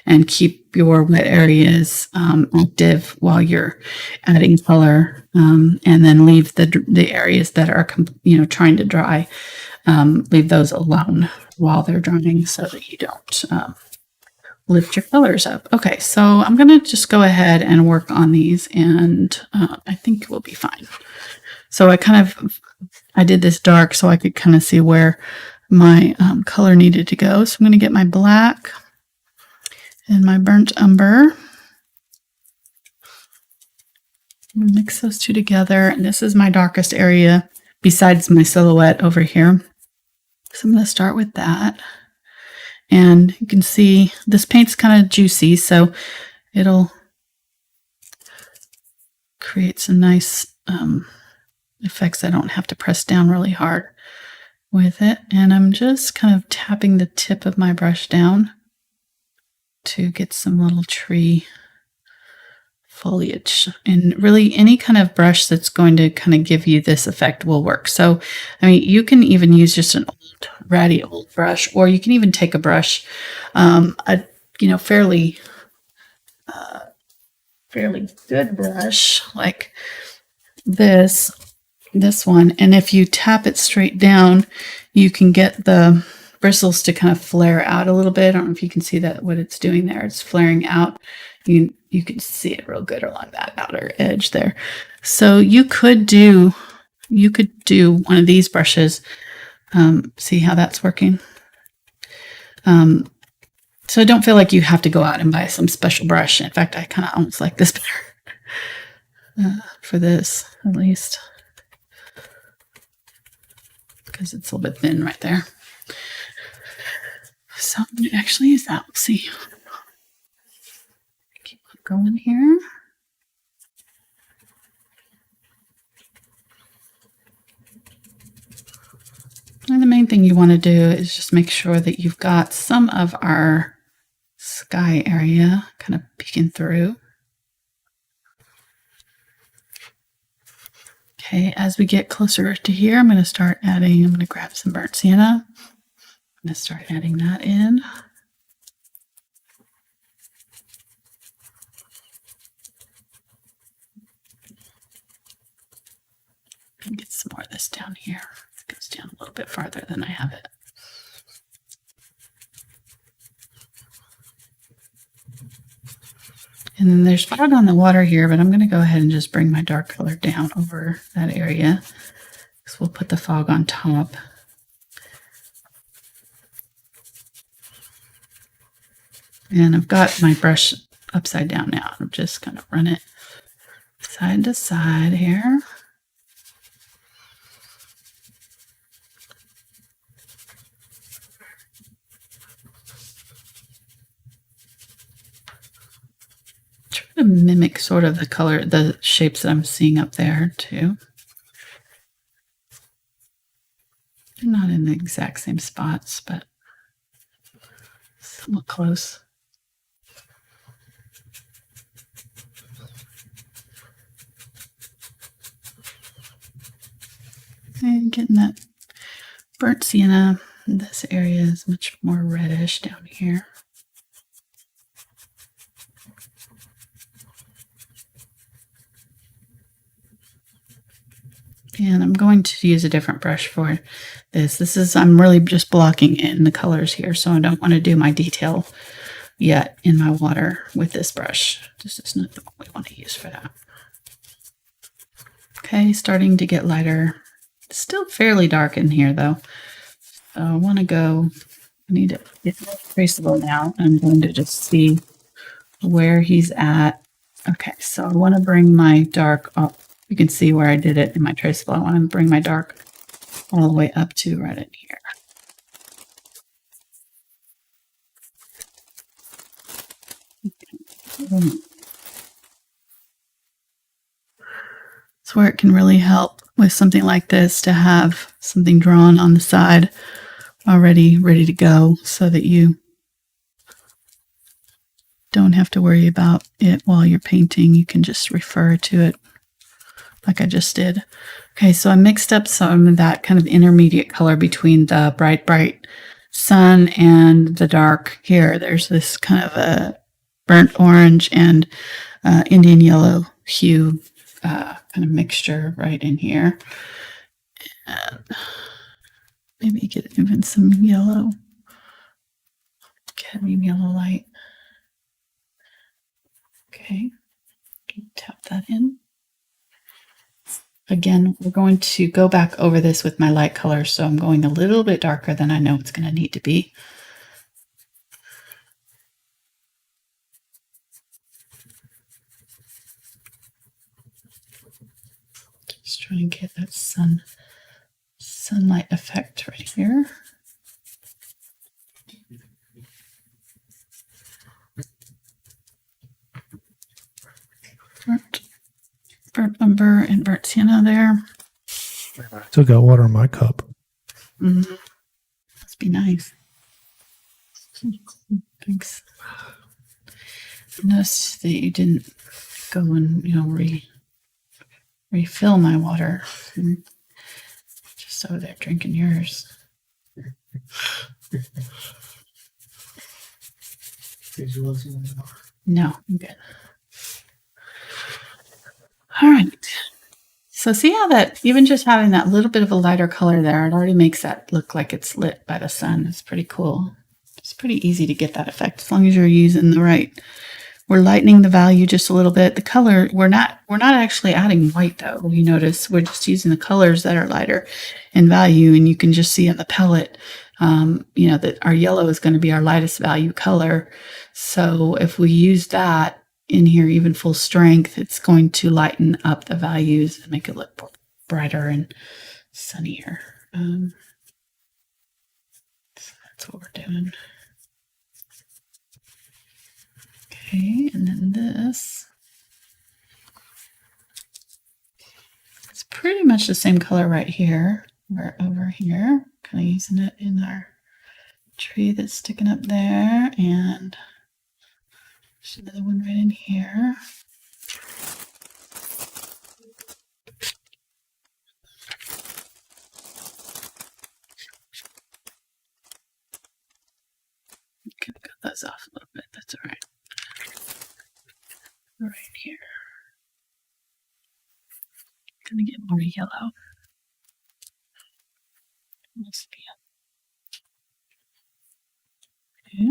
and keep your wet areas active while you're adding color, and then leave the areas that are, trying to dry, leave those alone while they're drying so that you don't lift your colors up. Okay, so I'm going to just go ahead and work on these, and I think we'll be fine. So I did this dark so I could kind of see where my color needed to go. So I'm going to get my black and my burnt umber. Mix those two together, and this is my darkest area besides my silhouette over here. So I'm going to start with that. And you can see this paint's kind of juicy, so it'll create some nice effects. I don't have to press down really hard with it. And I'm just kind of tapping the tip of my brush down to get some little tree foliage. And really any kind of brush that's going to kind of give you this effect will work. So, you can even use just an ratty old brush, or you can even take a brush, fairly good brush like this one, and if you tap it straight down, you can get the bristles to kind of flare out a little bit. I don't know if you can see that what it's doing there. It's flaring out. You can see it real good along that outer edge there. So you could do one of these brushes. See how that's working? So don't feel like you have to go out and buy some special brush. In fact, I kind of almost like this better for this, at least, because it's a little bit thin right there. So I'm going to actually use that. We'll see. Keep going here. And the main thing you want to do is just make sure that you've got some of our sky area kind of peeking through. Okay, as we get closer to here, I'm going to grab some burnt sienna. I'm going to start adding that in. it than I have it. And then there's fog on the water here, but I'm going to go ahead and just bring my dark color down over that area. So we'll put the fog on top. And I've got my brush upside down now. I'm just going to run it side to side here. Try to mimic sort of the color, the shapes that I'm seeing up there too. They're not in the exact same spots, but somewhat close. And getting that burnt sienna. This area is much more reddish down here. And I'm going to use a different brush for this. I'm really just blocking in the colors here, so I don't want to do my detail yet in my water with this brush. This is not the one we want to use for that. Okay, starting to get lighter. Still fairly dark in here though. So I want to go, I need to get more traceable now. I'm going to just see where he's at. Okay, so I want to bring my dark up. You can see where I did it in my traceable. I want to bring my dark all the way up to right in here. It's where it can really help with something like this to have something drawn on the side already ready to go so that you don't have to worry about it while you're painting. You can just refer to it like I just did. Okay, so I mixed up some of that kind of intermediate color between the bright sun and the dark here. There's this kind of a burnt orange and Indian yellow hue kind of mixture right in here. And maybe get even some yellow, cadmium yellow light. Okay, tap that in. Again, we're going to go back over this with my light color, so I'm going a little bit darker than I know it's going to need to be. Just trying to get that sunlight effect right here. Burnt umber and burnt sienna there. Still got water in my cup. Must be nice. Thanks. I noticed that you didn't go and refill my water. Just over there drinking yours. No, I'm good. All right. So see how that, even just having that little bit of a lighter color there, it already makes that look like it's lit by the sun. It's pretty cool. It's pretty easy to get that effect as long as you're using the right. We're lightening the value just a little bit. The color, we're not actually adding white though. You notice we're just using the colors that are lighter in value, and you can just see on the palette, that our yellow is going to be our lightest value color. So if we use that in here, even full strength, it's going to lighten up the values and make it look brighter and sunnier. So that's what we're doing. Okay, and then this. It's pretty much the same color right here. We're over here, kind of using it in our tree that's sticking up there, and there's another one right in here. Okay, I got those off a little bit. That's all right. Right here. Gonna get more yellow. Must be okay.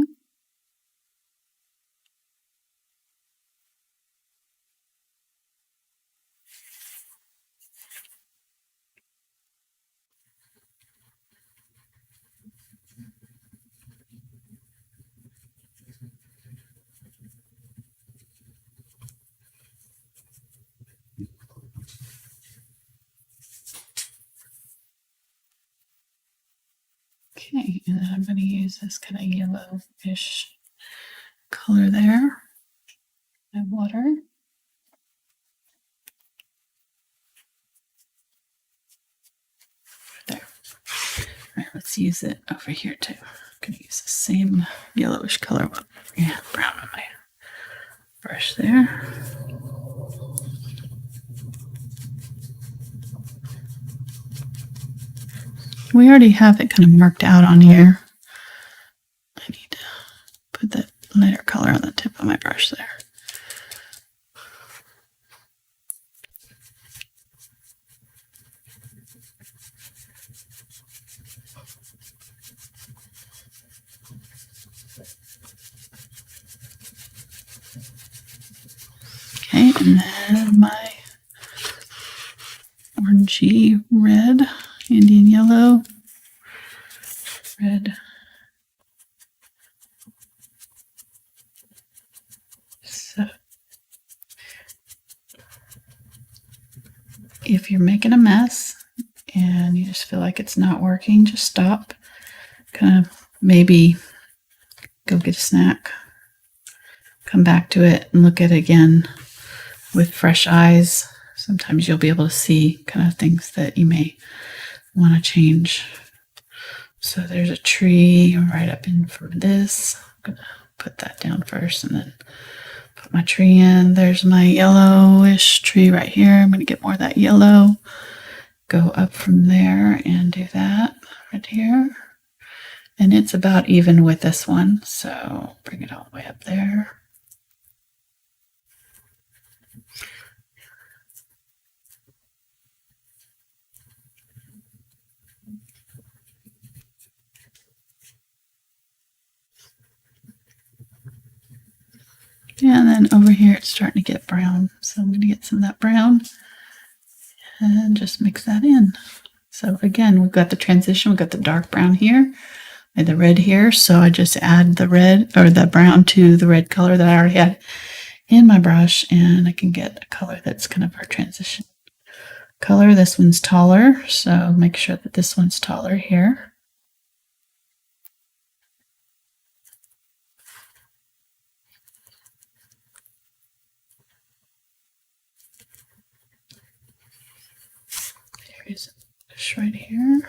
Okay, and then I'm going to use this kind of yellowish color there. And water. There. All right, let's use it over here too. I'm going to use the same yellowish color. Yeah, brown on my brush there. We already have it kind of marked out on here. I need to put that lighter color on the tip of my brush there. Okay, and then my orangey red, Indian yellow, red. So if you're making a mess and you just feel like it's not working, just stop. Kind of maybe go get a snack, come back to it and look at it again with fresh eyes. Sometimes you'll be able to see kind of things that you may want to change. So there's a tree right up in for this. I'm going to put that down first and then put my tree in. There's my yellowish tree right here. I'm going to get more of that yellow. Go up from there and do that right here. And it's about even with this one. So bring it all the way up there. Yeah, and then over here it's starting to get brown. So I'm going to get some of that brown and just mix that in. So again, we've got the transition. We've got the dark brown here and the red here. So I just add the red or the brown to the red color that I already had in my brush, and I can get a color that's kind of our transition color. This one's taller, so make sure that this one's taller here. Here's a brush right here.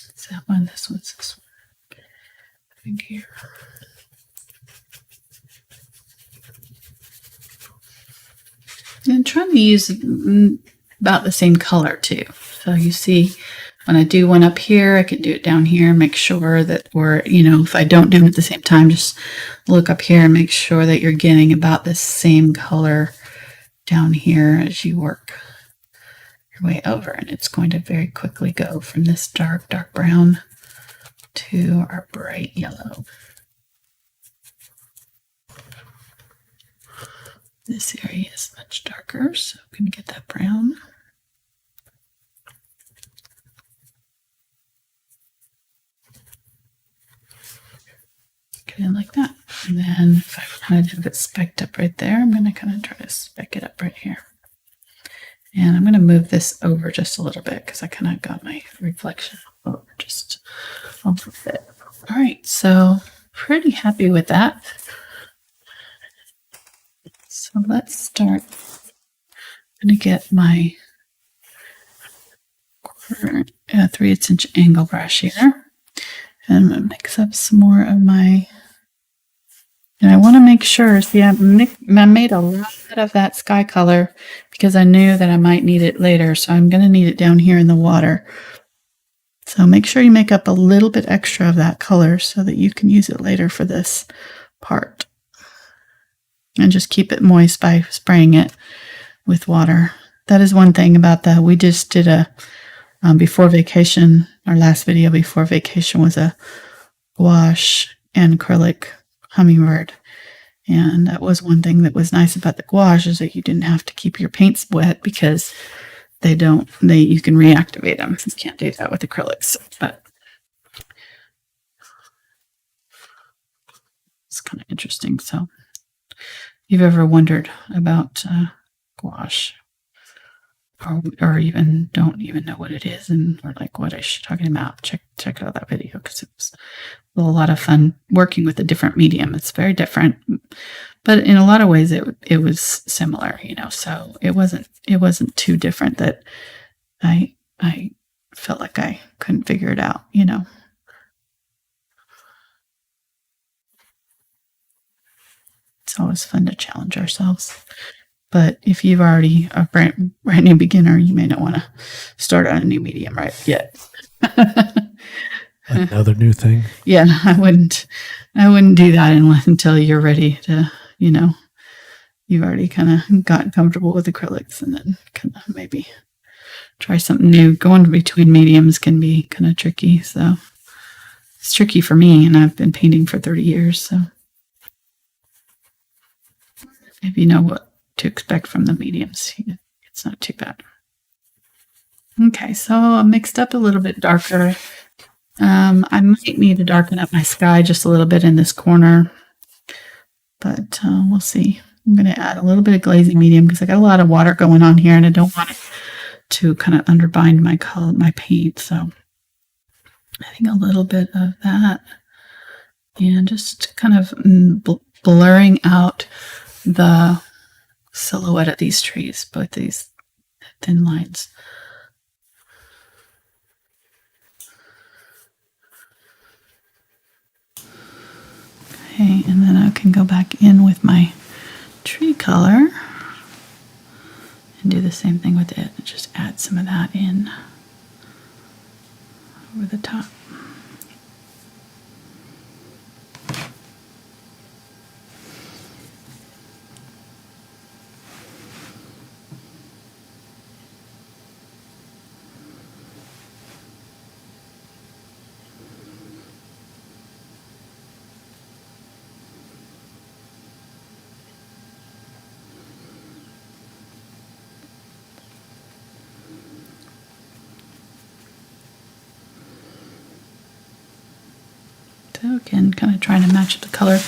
It's that one, this one's this one. I think here. And trying to use about the same color too. So you see, when I do one up here, I can do it down here and make sure that we're, if I don't do it at the same time, just look up here and make sure that you're getting about the same color down here as you work your way over. And it's going to very quickly go from this dark, dark brown to our bright yellow. This area is much darker, so I'm going to get that brown. Get in like that. And then if I want to have it specked up right there, I'm going to kind of try to speck it up right here. And I'm going to move this over just a little bit because I kind of got my reflection over just a little bit. All right, so pretty happy with that. So let's start. I'm going to get my 3/8 inch angle brush here. And I'm going to mix up some more of my, and I want to make sure, see, I made a lot of that sky color because I knew that I might need it later. So I'm going to need it down here in the water. So make sure you make up a little bit extra of that color so that you can use it later for this part. And just keep it moist by spraying it with water. That is one thing about we just did a, before vacation, our last video before vacation was a gouache and acrylic hummingbird. And that was one thing that was nice about the gouache is that you didn't have to keep your paints wet because you can reactivate them. You can't do that with acrylics, but it's kind of interesting. So if you've ever wondered about gouache or even don't even know what it is or like what is she talking about, check out that video because it was a lot of fun working with a different medium. It's very different, but in a lot of ways it was similar, so it wasn't too different that I felt like I couldn't figure it out, It's always fun to challenge ourselves. But if you've already a brand new beginner, you may not want to start on a new medium right yet. Another new thing. Yeah, I wouldn't do that until you're ready to, you've already kind of gotten comfortable with acrylics and then kind of maybe try something new. Going between mediums can be kind of tricky. So it's tricky for me, and I've been painting for 30 years. So if you know what to expect from the mediums, it's not too bad. Okay, so I mixed up a little bit darker. I might need to darken up my sky just a little bit in this corner, but we'll see. I'm going to add a little bit of glazing medium because I got a lot of water going on here and I don't want it to kind of underbind my paint. So I think a little bit of that and just kind of blurring out the silhouette of these trees, both these thin lines. Okay, and then I can go back in with my tree color and do the same thing with it. Just add some of that in over the top. So again, kind of trying to match the color.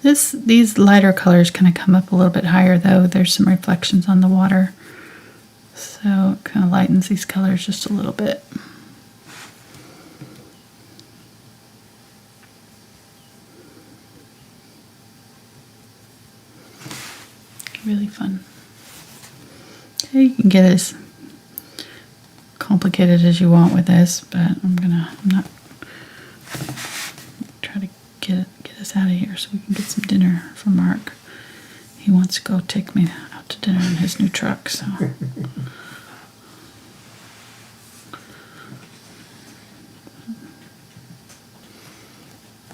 These lighter colors kind of come up a little bit higher though. There's some reflections on the water. So it kind of lightens these colors just a little bit. Really fun. Okay, you can get as complicated as you want with this, but I'm not try to get us out of here so we can get some dinner for Mark. He wants to go take me out to dinner in his new truck, so.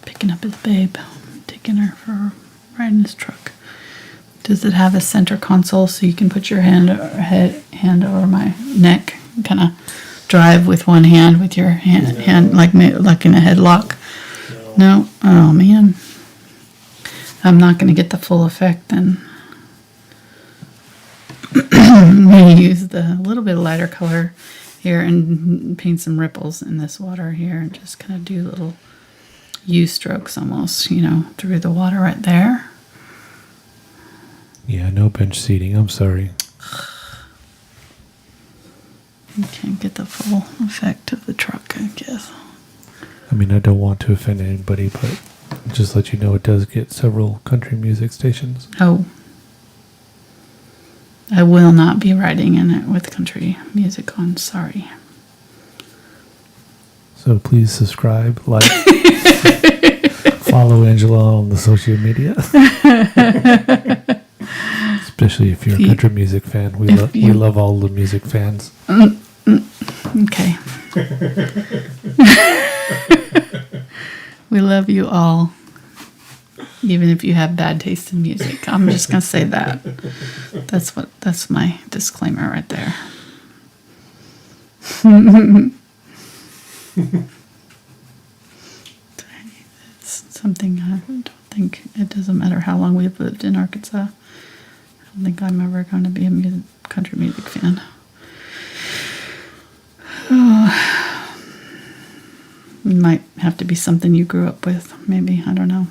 Picking up his babe, taking her for a ride in his truck. Does it have a center console so you can put your hand over my neck and kind of drive with one hand with your hand like in a headlock? No? Oh man. I'm not going to get the full effect then. We use the little bit of lighter color here and paint some ripples in this water here and just kind of do little U strokes almost, through the water right there. Yeah, no bench seating. I'm sorry. You can't get the full effect of the truck, I guess. I mean, I don't want to offend anybody, but just let you know it does get several country music stations. Oh. I will not be riding in it with country music on. Sorry. So please subscribe, like, follow Angela on the social media. Especially if you're a country music fan. We love all the music fans. Okay. We love you all. Even if you have bad taste in music. I'm just going to say that. That's my disclaimer right there. It's something I don't think, it doesn't matter how long we've lived in Arkansas. I don't think I'm ever going to be a country music fan. Oh. It might have to be something you grew up with, maybe. I don't know.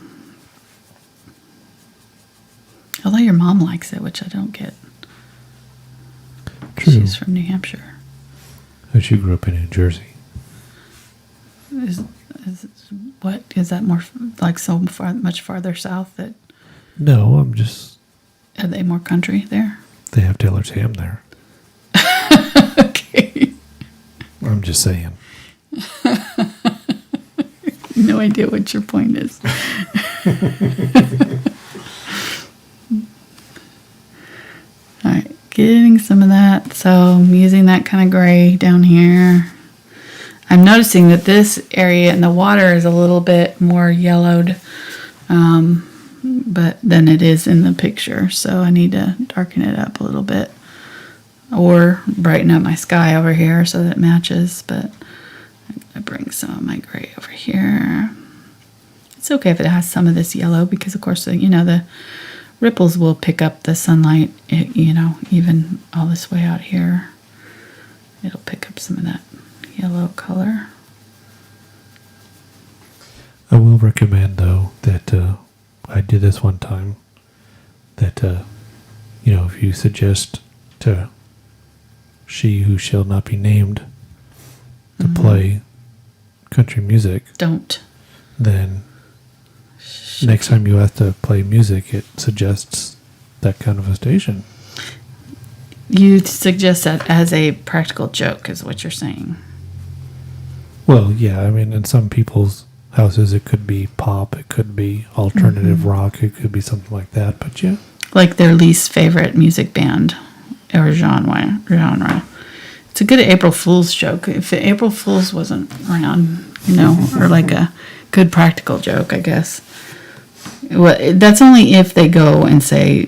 Although your mom likes it, which I don't get. True. She's from New Hampshire. But she grew up in New Jersey. What? Is that more like so far, much farther south that... No, I'm just... Are they more country there? They have Taylor's ham there. Okay. I'm just saying. No idea what your point is. All right, getting some of that. So I'm using that kind of gray down here. I'm noticing that this area in the water is a little bit more yellowed, but than it is in the picture. So I need to darken it up a little bit or brighten up my sky over here so that it matches. But I bring some of my gray over here. It's okay if it has some of this yellow because, of course, the ripples will pick up the sunlight, even all this way out here. It'll pick up some of that yellow color. I will recommend, though, that I did this one time, that, if you suggest to she who shall not be named to play country music, Don't. Then next time you have to play music, it suggests that kind of a station. You suggest that as a practical joke is what you're saying. Well, yeah, I mean, in some people's houses, it could be pop, it could be alternative rock, it could be something like that, but yeah. Like their least favorite music band or genre. It's a good April Fool's joke. If April Fool's wasn't around, or like a good practical joke, I guess. Well, that's only if they go and say,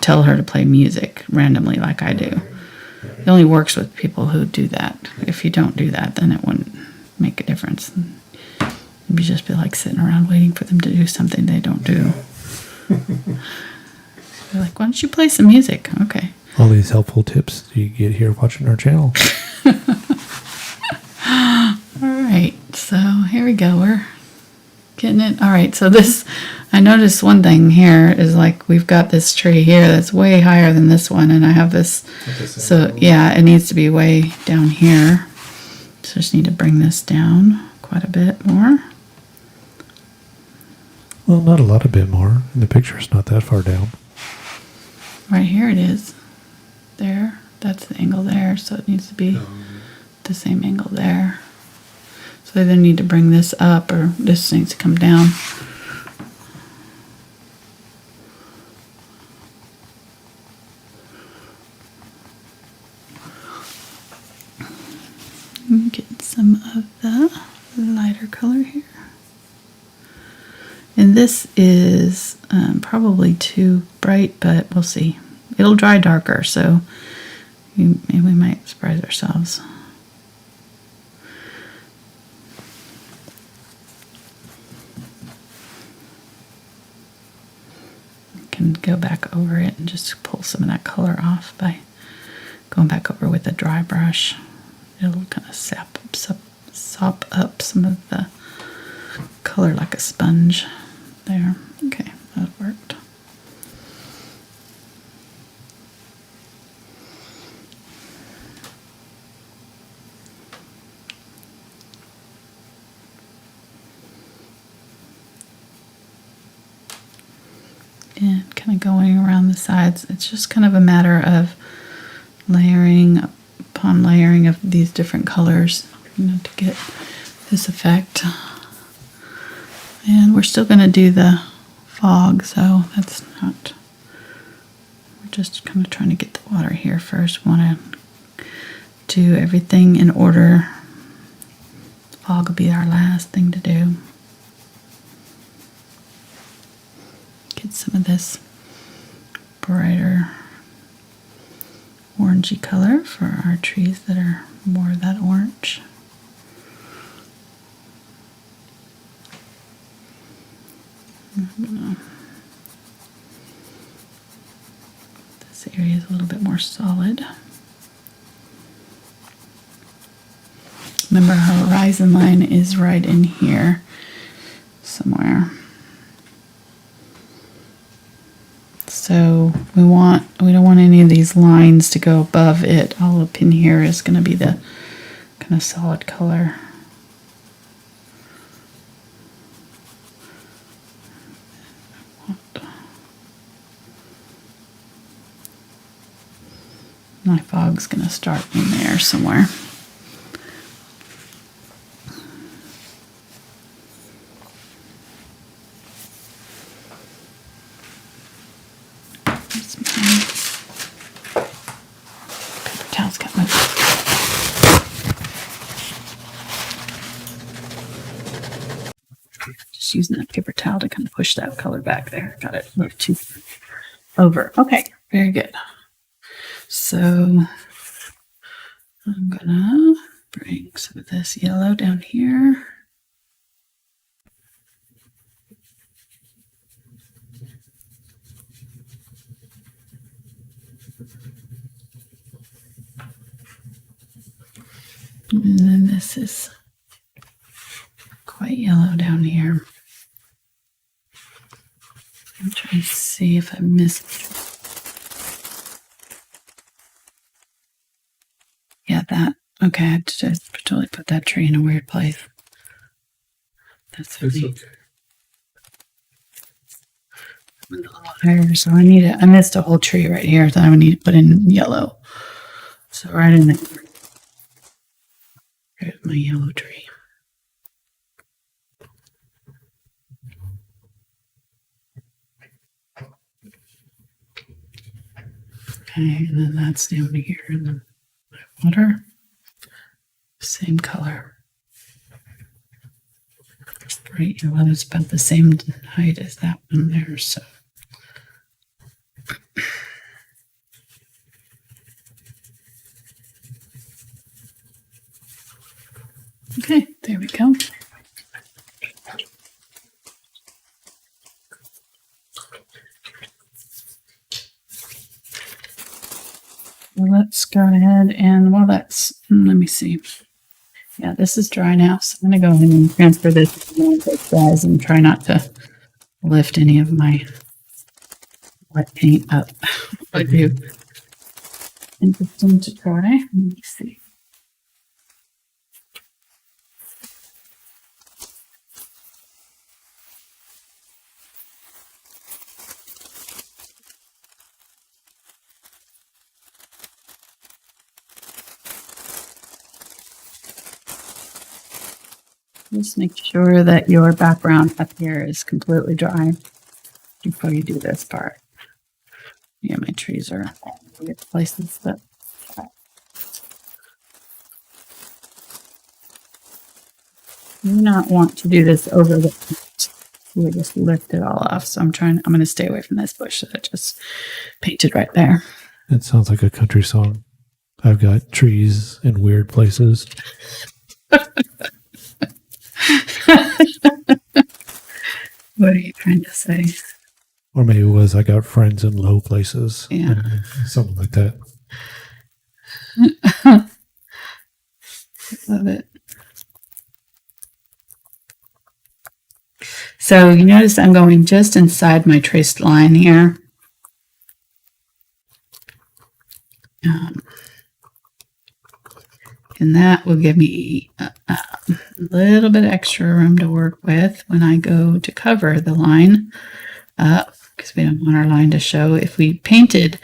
tell her to play music randomly like I do. It only works with people who do that. If you don't do that, then it wouldn't make a difference. You'd just be like sitting around waiting for them to do something they don't do. They're like, why don't you play some music? Okay. All these helpful tips you get here watching our channel. All right, so here we go. We're getting it. All right, so I noticed one thing here is like we've got this tree here that's way higher than this one, and I have this. So yeah, it needs to be way down here. So I just need to bring this down quite a bit more. Well, not a lot, a bit more. In the picture, it's not that far down. Right here it is. There. That's the angle there, so it needs to be the same angle there. So I either need to bring this up or this needs to come down. Get some of the lighter color here. And this is probably too bright, but we'll see. It'll dry darker, so maybe we might surprise ourselves. You can go back over it and just pull some of that color off by going back over with a dry brush. It'll kind of sop up some of the color like a sponge there. Okay, that worked. And kind of going around the sides. It's just kind of a matter of layering upon layering of these different colors, to get this effect. And we're still going to do the fog, so that's not... We're just kind of trying to get the water here first. We want to do everything in order. Fog will be our last thing to do. need some of this brighter orangey color for our trees that are more of that orange. This area is a little bit more solid. Remember, our horizon line is right in here somewhere. So we don't want any of these lines to go above it. All up in here is going to be the kind of solid color. My fog's going to start in there somewhere. Paper towels got moved. Just using that paper towel to kind of push that color back there. Got it a little too over. Okay, very good. So I'm gonna bring some of this yellow down here. And then this is quite yellow down here. I'm trying to see if I missed. Yeah, that. Okay, I just totally put that tree in a weird place. That's funny. Okay. Went a little higher, so I missed a whole tree right here that I would need to put in yellow. So right in there. There's my yellow tree. Okay, and then that's down here in the water. Same color. Bright yellow is about the same height as that one there, so. Okay, there we go. Let's go ahead and, well, let me see. Yeah, this is dry now, so I'm going to go ahead and transfer this to it dries and try not to lift any of my wet paint up. I do. Interesting to try. Let me see. Just make sure that your background up here is completely dry before you do this part. Yeah, my trees are weird places, but you do not want to do this over the paint. You would just lift it all off. So I'm going to stay away from this bush that I just painted right there. It sounds like a country song. I've got trees in weird places. What are you trying to say? Or maybe it was I got friends in low places. Yeah. Something like that. Love it. So you notice I'm going just inside my traced line here. And that will give me a little bit extra room to work with when I go to cover the line up, because we don't want our line to show. If we painted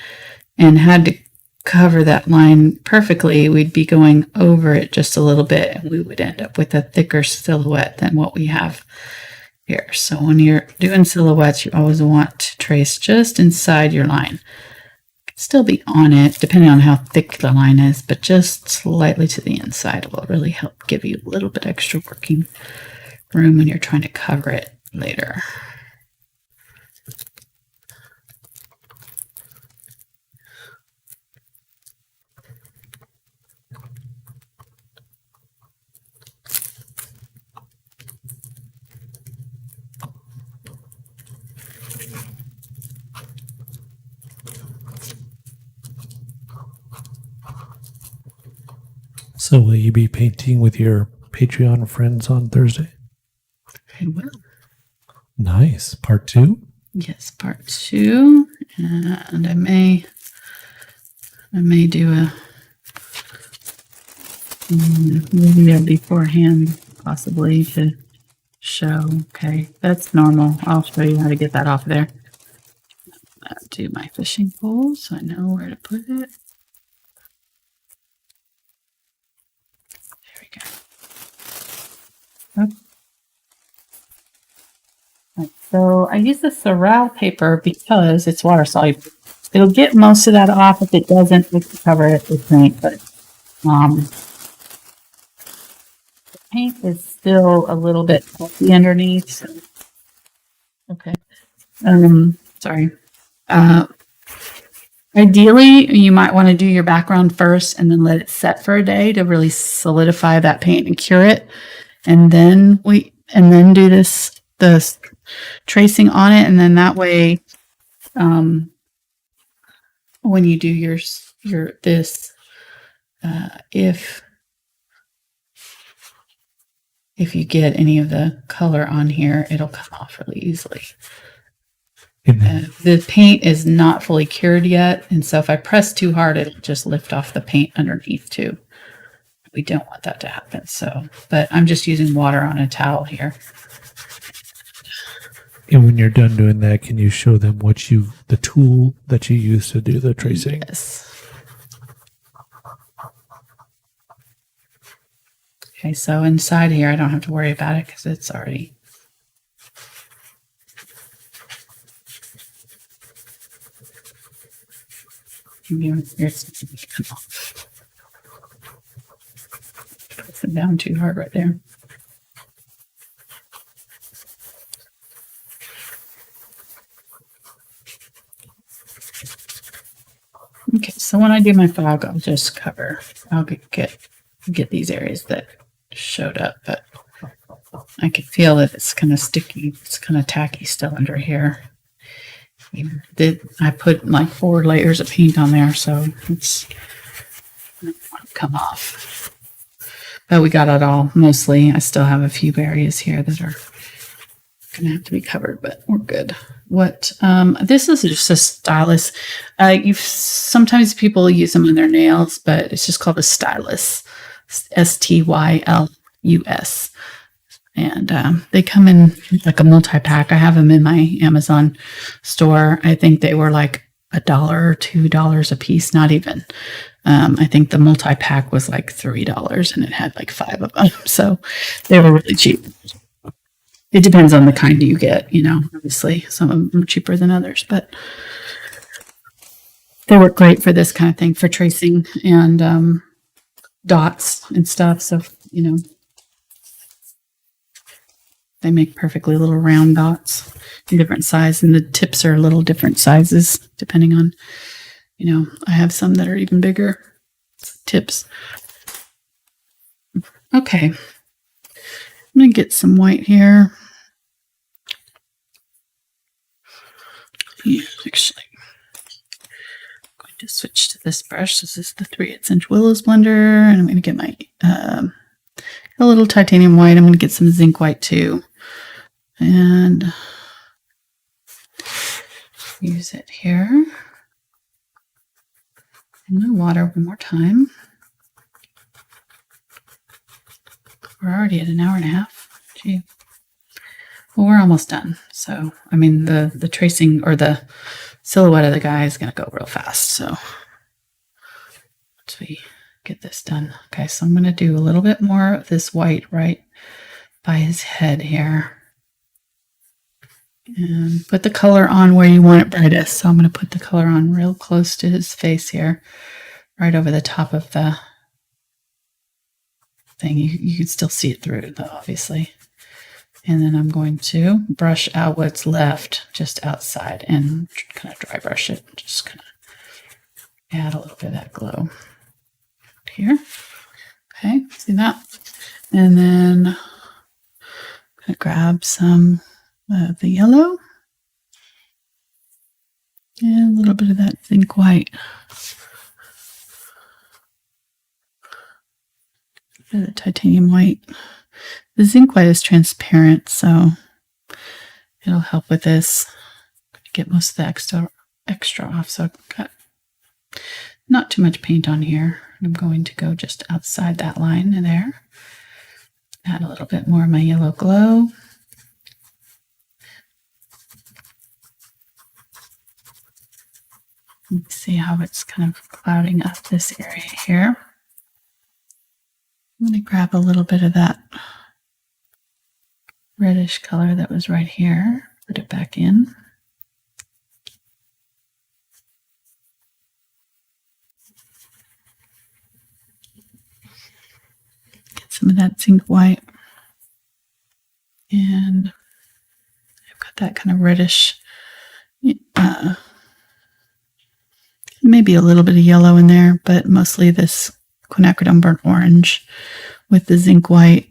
and had to cover that line perfectly, we'd be going over it just a little bit, and we would end up with a thicker silhouette than what we have here. So when you're doing silhouettes, you always want to trace just inside your line. Still be on it, depending on how thick the line is, but just slightly to the inside will really help give you a little bit extra working room when you're trying to cover it later. So will you be painting with your Patreon friends on Thursday? I will. Nice. Part 2? Yes, part 2. And I may do a video beforehand, possibly, to show. Okay, that's normal. I'll show you how to get that off there. Do my fishing pole so I know where to put it. There we go. Okay. Right, so I use the Sorrel paper because it's water soluble. It'll get most of that off. If it doesn't, we can cover it with paint, but the paint is still a little bit pulpy underneath. So. Okay. Sorry. Ideally, you might want to do your background first and then let it set for a day to really solidify that paint and cure it. And then do the tracing on it. And then that way, when you do if you get any of the color on here, it'll come off really easily. The paint is not fully cured yet, and so if I press too hard, it'll just lift off the paint underneath too. We don't want that to happen. So, but I'm just using water on a towel here. And when you're done doing that, can you show them the tool that you use to do the tracing? Yes. Okay, so inside here, I don't have to worry about it because it's already. Press it down too hard right there. Okay, so when I do my fog, I'll just I'll get these areas that showed up, but I can feel that it's kind of sticky. It's kind of tacky still under here. I put like 4 layers of paint on there, so it's come off. But we got it all mostly. I still have a few areas here that are gonna have to be covered, but we're good. This is just a stylus. Sometimes people use them on their nails, but it's just called a stylus. Stylus. And they come in like a multi-pack. I have them in my Amazon store. I think they were like $1 or $2 a piece, not even. I think the multi-pack was like $3 and it had like 5 of them. So they were really cheap. It depends on the kind you get, obviously some of them are cheaper than others, but they work great for this kind of thing, for tracing and dots and stuff. So, they make perfectly little round dots in different size, and the tips are little different sizes depending on, I have some that are even bigger tips. Okay. I'm going to get some white here. Yeah, actually, I'm going to switch to this brush. This is the 3/8" Willow's blender, and I'm going to get my a little titanium white. I'm going to get some zinc white too, and use it here. I'm going to water one more time. We're already at 1.5 hours. Gee. Well, we're almost done. So, I mean, the tracing or the silhouette of the guy is going to go real fast. So, once we get this done. Okay, so I'm going to do a little bit more of this white right by his head here. And put the color on where you want it brightest. So I'm going to put the color on real close to his face here, right over the top of the thing. You can still see it through, though, obviously. And then I'm going to brush out what's left just outside and kind of dry brush it. Just kind of add a little bit of that glow here. Okay, see that? And then I'm going to grab some of the yellow and a little bit of that zinc white. The titanium white. The zinc white is transparent, so it'll help with this. Get most of the extra off, so I've got not too much paint on here. I'm going to go just outside that line there. Add a little bit more of my yellow glow. See how it's kind of clouding up this area here. I'm going to grab a little bit of that reddish color that was right here, put it back in. Get some of that zinc white. And I've got that kind of reddish, maybe a little bit of yellow in there, but mostly this Quinacridone burnt orange with the zinc white,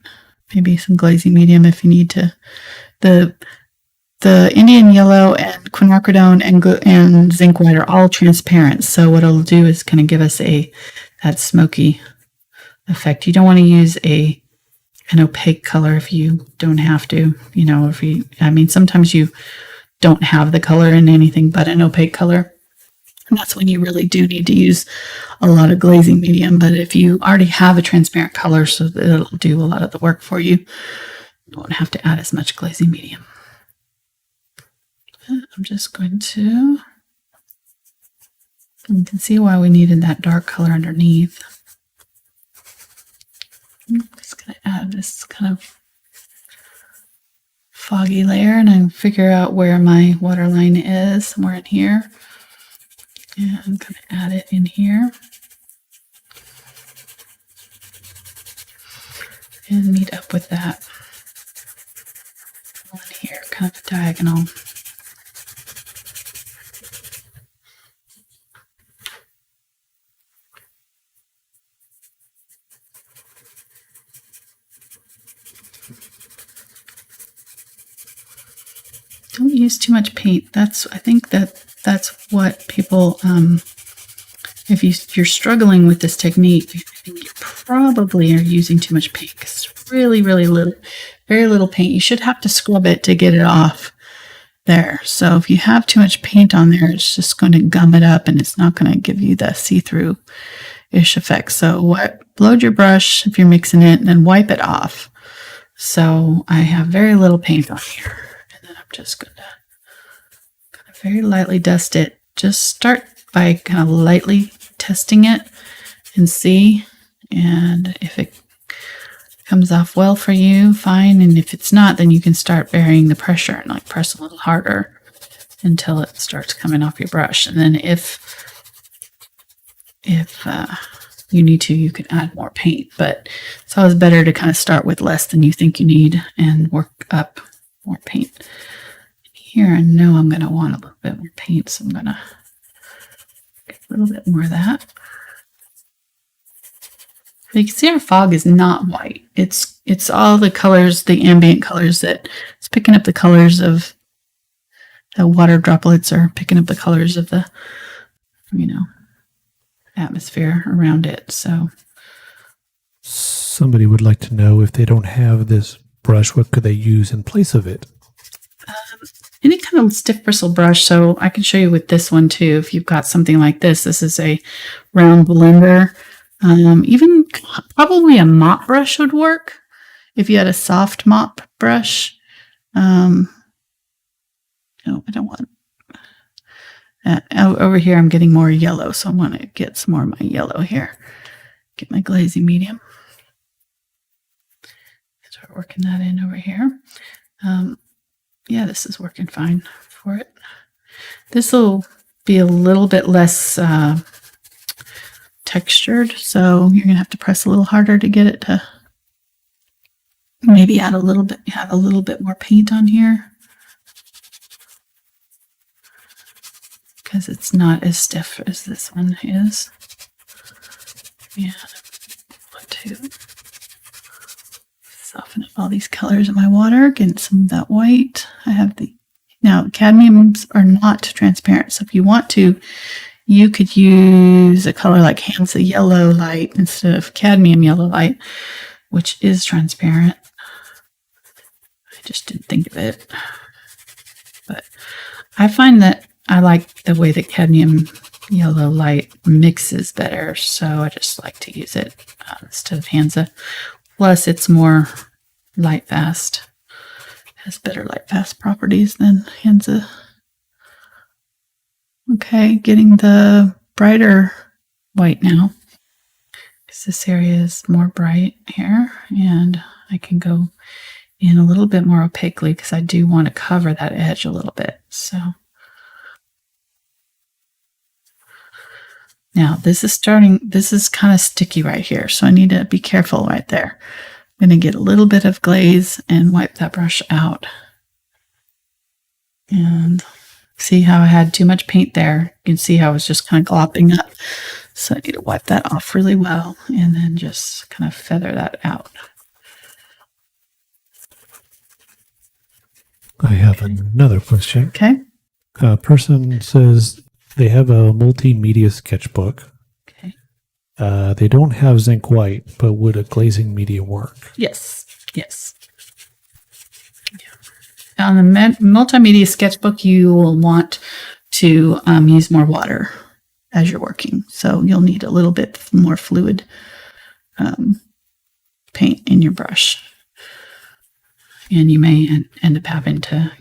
maybe some glazing medium if you need to. The Indian yellow and Quinacridone and zinc white are all transparent, so what it'll do is kind of give us that smoky effect. You don't want to use an opaque color if you don't have to. Sometimes you don't have the color in anything but an opaque color. And that's when you really do need to use a lot of glazing medium. But if you already have a transparent color, so that it'll do a lot of the work for you, you won't have to add as much glazing medium. I'm just going to, you can see why we needed that dark color underneath. I'm just going to add this kind of foggy layer, and I figure out where my waterline is, somewhere in here. And I'm going to add it in here. And meet up with that one here, kind of a diagonal. Don't use too much paint. I think that's what people, if you're struggling with this technique, I think you probably are using too much paint, because it's really, really little, very little paint. You should have to scrub it to get it off there. So if you have too much paint on there, it's just going to gum it up, and it's not going to give you the see-through-ish effect. So load your brush if you're mixing it, and then wipe it off. So I have very little paint on here. Just going to kind of very lightly dust it. Just start by kind of lightly testing it and see. And if it comes off well for you, fine. And if it's not, then you can start varying the pressure and press a little harder until it starts coming off your brush. And then if you need to, you can add more paint. But it's always better to kind of start with less than you think you need and work up more paint. Here, I know I'm going to want a little bit more paint, so I'm going to get a little bit more of that. So you can see our fog is not white. It's all the colors, the ambient colors, that it's picking up the colors of the water droplets, or picking up the colors of the, atmosphere around it. So somebody would like to know, if they don't have this brush, what could they use in place of it? Any kind of stiff bristle brush. So I can show you with this one too. If you've got something like this, this is a round blender. Even probably a mop brush would work if you had a soft mop brush. No, I don't want. Over here, I'm getting more yellow, so I want to get some more of my yellow here. Get my glazing medium. Start working that in over here. Yeah, this is working fine for it. This will be a little bit less textured, so you're going to have to press a little harder to get it to maybe add a little bit more paint on here, because it's not as stiff as this one is. Yeah, want to soften up all these colors in my water, get some of that white. Now cadmiums are not transparent, so if you want to, You could use a color like Hansa Yellow Light instead of Cadmium Yellow Light, which is transparent. I just didn't think of it. But I find that I like the way that Cadmium Yellow Light mixes better, so I just like to use it instead of Hansa. Plus, it's more light fast. It has better light fast properties than Hansa. Okay, getting the brighter white now, because this area is more bright here, and I can go in a little bit more opaquely because I do want to cover that edge a little bit. So now this is kind of sticky right here, so I need to be careful right there. I'm going to get a little bit of glaze and wipe that brush out. And see how I had too much paint there? You can see how it was just kind of glopping up. So I need to wipe that off really well and then just kind of feather that out. I have another question. Okay. A person says they have a multimedia sketchbook. Okay. They don't have zinc white, but would a glazing media work? Yes. Yes. On the multimedia sketchbook, you will want to use more water as you're working. So you'll need a little bit more fluid paint in your brush. And you may end up having to,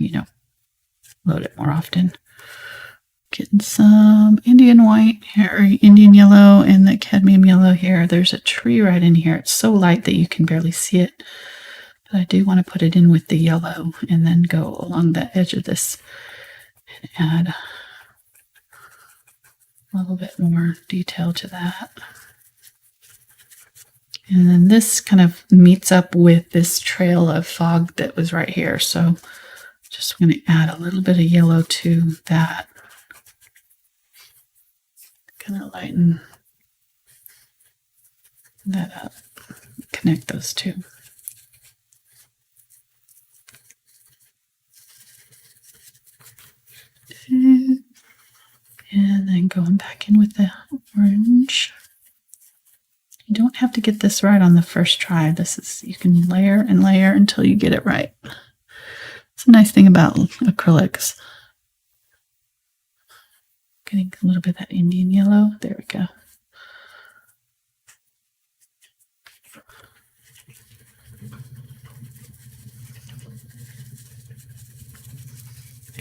load it more often. Getting some Indian white here, or Indian yellow and the cadmium yellow here. There's a tree right in here. It's so light that you can barely see it. But I do want to put it in with the yellow and then go along the edge of this and add a little bit more detail to that. And then this kind of meets up with this trail of fog that was right here. So just going to add a little bit of yellow to that. Kind of lighten that up. Connect those two. And then going back in with the orange. You don't have to get this right on the first try. You can layer and layer until you get it right. It's a nice thing about acrylics. Getting a little bit of that Indian yellow. There we go.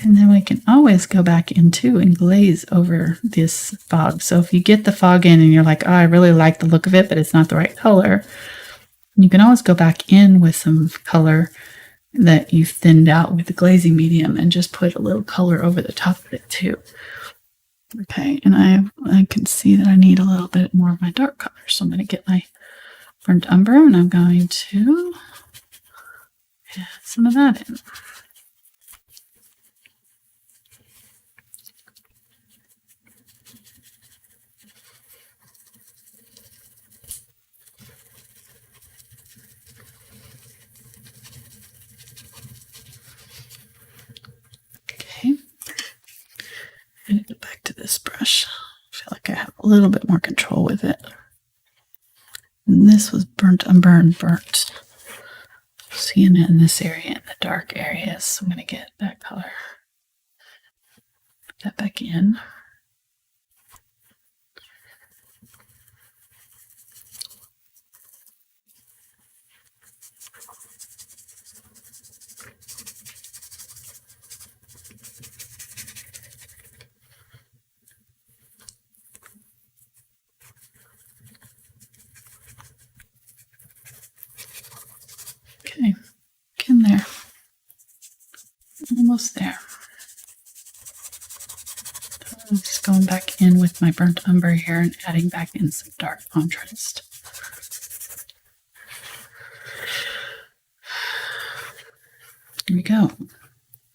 And then we can always go back into and glaze over this fog. So if you get the fog in and you're like, oh, I really like the look of it, but it's not the right color, you can always go back in with some color that you thinned out with the glazing medium and just put a little color over the top of it too. Okay, and I can see that I need a little bit more of my dark color. So I'm going to get my burnt umber and I'm going to add some of that in. I'm going to go back to this brush. I feel like I have a little bit more control with it. And this was burnt umber and burnt. Seeing it in this area, in the dark areas. So I'm going to get that color. Put that back in. Okay, in there. Almost there. I'm just going back in with my burnt umber here and adding back in some dark contrast. Here we go. Let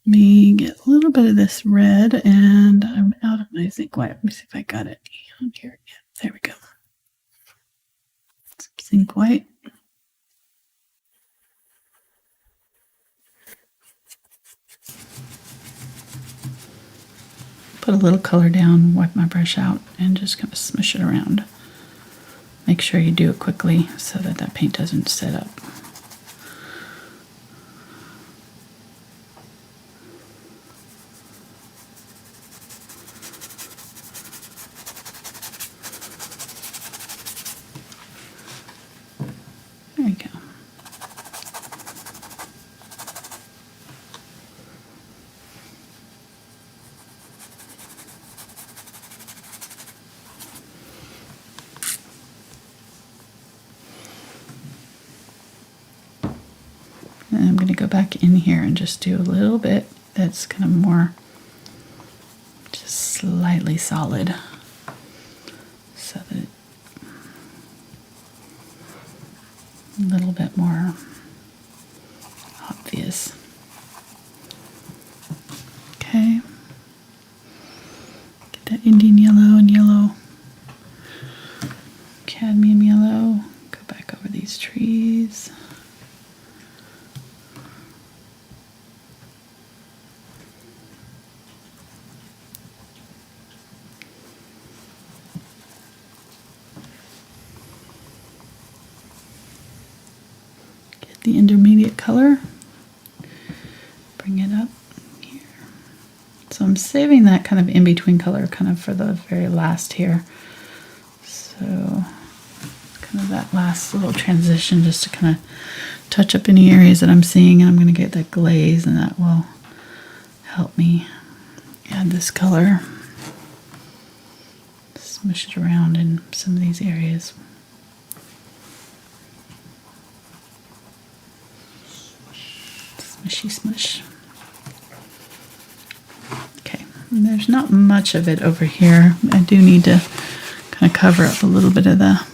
me get a little bit of this red, and I'm out of my zinc white. Let me see if I got it on here. Yeah, there we go. Some zinc white. put a little color down, wipe my brush out, and just kind of smush it around. Make sure you do it quickly so that that paint doesn't set up. There you go. And I'm going to go back in here and just do a little bit that's kind of more, just slightly solid, so that a little bit more obvious. Okay. Get that Indian yellow and yellow, cadmium yellow. Go back over these trees. The intermediate color, bring it up here. So I'm saving that kind of in-between color kind of for the very last here. So kind of that last little transition just to kind of touch up any areas that I'm seeing, and I'm going to get that glaze, and that will help me add this color. Smush it around in some of these areas. Smushy smush. Okay, and there's not much of it over here. I do need to kind of cover up a little bit of the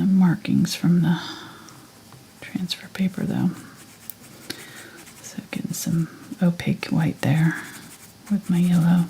markings from the transfer paper though. So getting some opaque white there with my yellow.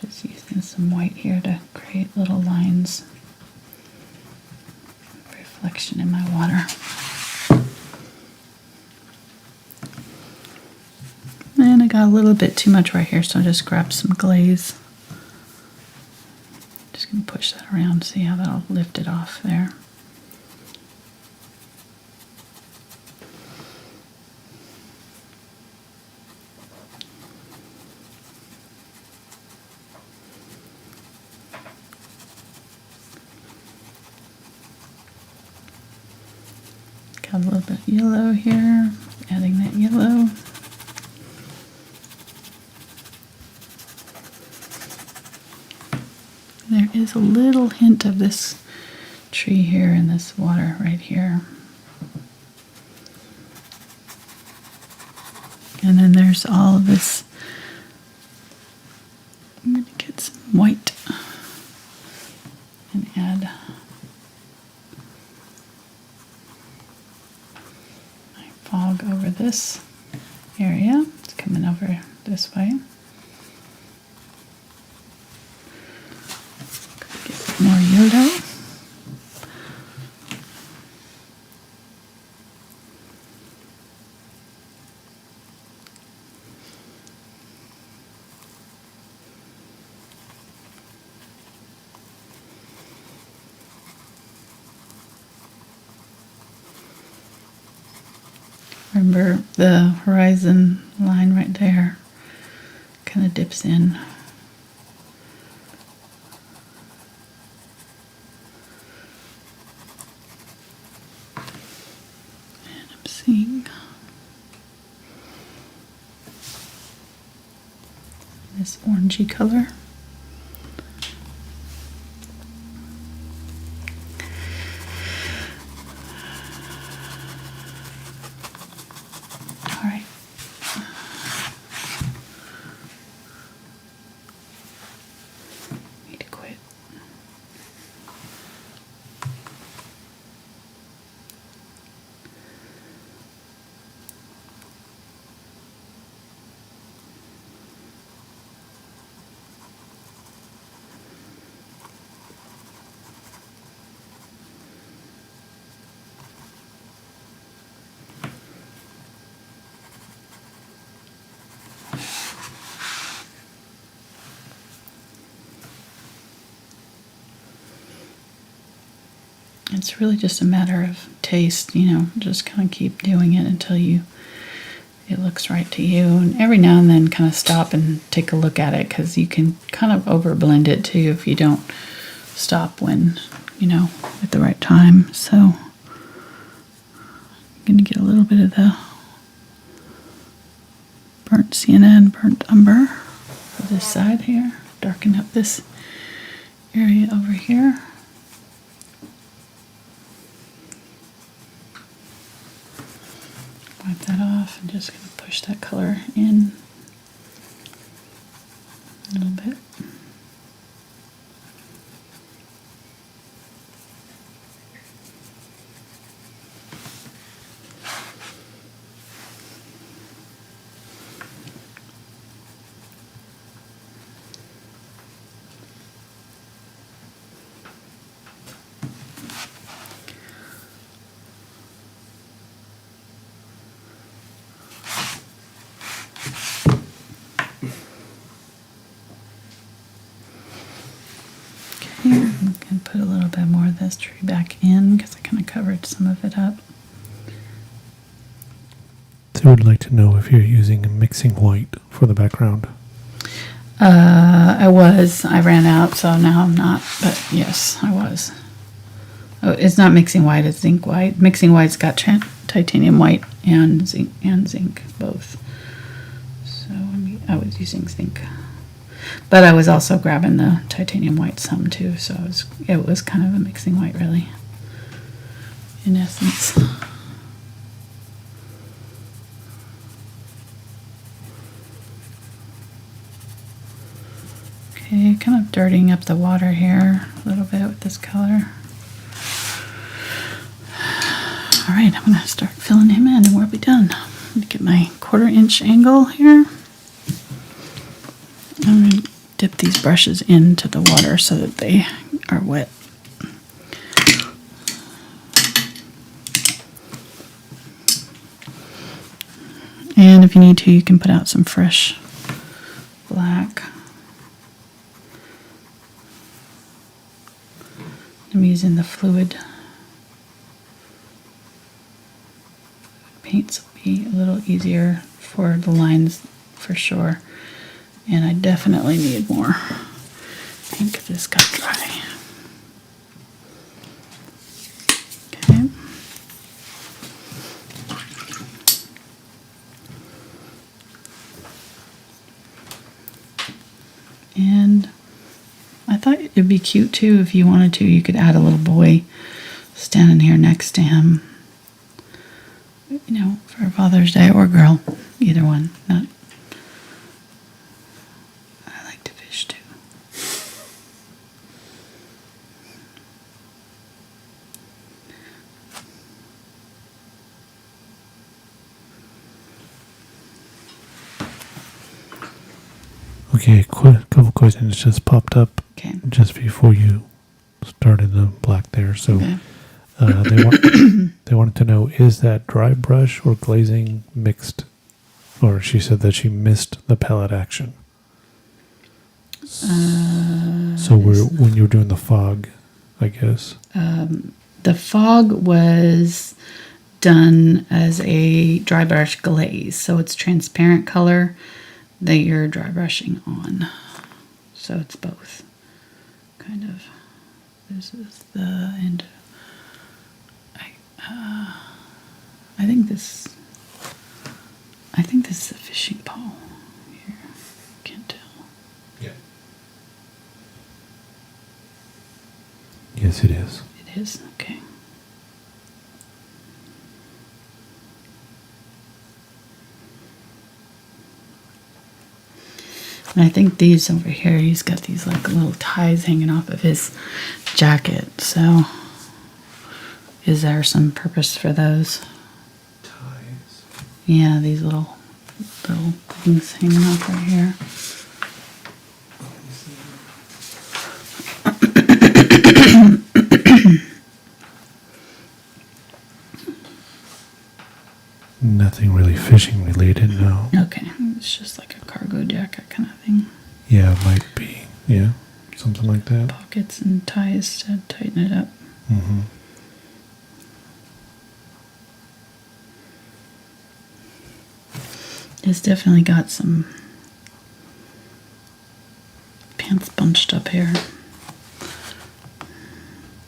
Just using some white here to create little lines, reflection in my water. And I got a little bit too much right here, so I'll just grab some glaze. Just going to push that around, see how that'll lift it off there. Got a little bit of yellow here, adding that yellow. There is a little hint of this tree here and this water right here. And then there's all of this. I'm going to get some white and add my fog over this area. It's coming over this way. Get more yellow. Remember the horizon line right there kind of dips in. And I'm seeing this orangey color. It's really just a matter of taste, you know, just kind of keep doing it until it looks right to you. And every now and then kind of stop and take a look at it, because you can kind of over-blend it too if you don't stop when, you know, at the right time. So I'm going to get a little bit of the burnt sienna and burnt umber for this side here. Darken up this area over here. Wipe that off. I'm just going to push that color in a little bit. I'm going to put a little bit more of this tree back in because I kind of covered some of it up. So I would like to know if you're using a mixing white for the background. I ran out, so now I'm not, but yes, I was. Oh, it's not mixing white, it's zinc white. Mixing white's got titanium white and zinc both. So I was using zinc. But I was also grabbing the titanium white some too, so it was kind of a mixing white, really, in essence. Okay, kind of dirtying up the water here a little bit with this color. All right, I'm going to start filling him in and we'll be done. I'm going to get my 1/4 inch angle here. I'm going to dip these brushes into the water so that they are wet. And if you need to, you can put out some fresh black. I'm using the fluid. Paints will be a little easier for the lines for sure. And I definitely need more ink because this got dry. Okay. And I thought it'd be cute too if you wanted to. You could add a little boy standing here next to him. You know, for Father's Day, or girl, either one. I like to fish too. Okay, couple questions just popped up Okay. just before you started the black there. So Okay. They wanted to know, is that dry brush or glazing mixed? Or she said that she missed the palette action. So when you were doing the fog, I guess. The fog was done as a dry brush glaze, so it's transparent color that you're dry brushing on. So it's both. Kind of. This is the end. I think this is a fishing pole here. Can't tell. Yeah. Yes, it is. It is? Okay. And I think these over here, he's got these like little ties hanging off of his jacket. So is there some purpose for those? Ties. Yeah, these little things hanging off right here. Nothing really fishing related, no. Okay, it's just like a cargo jacket kind of thing. Yeah, it might be. Yeah, something like that. Pockets and ties to tighten it up. Mm-hmm. It's definitely got some pants bunched up here.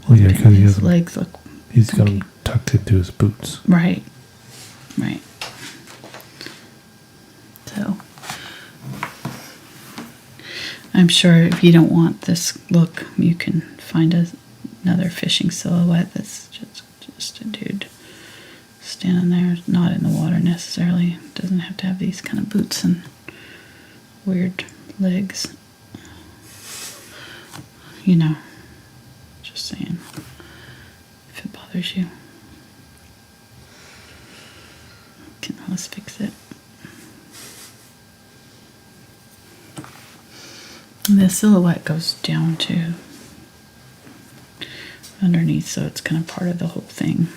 Well, yeah, because His legs look he's got them tucked into his boots. right. So I'm sure if you don't want this look, you can find another fishing silhouette that's just a dude standing there, not in the water necessarily. Doesn't have to have these kind of boots and weird legs. You know, just saying, if it bothers you. Okay, let's fix it. And the silhouette goes down to underneath, so it's kind of part of the whole thing.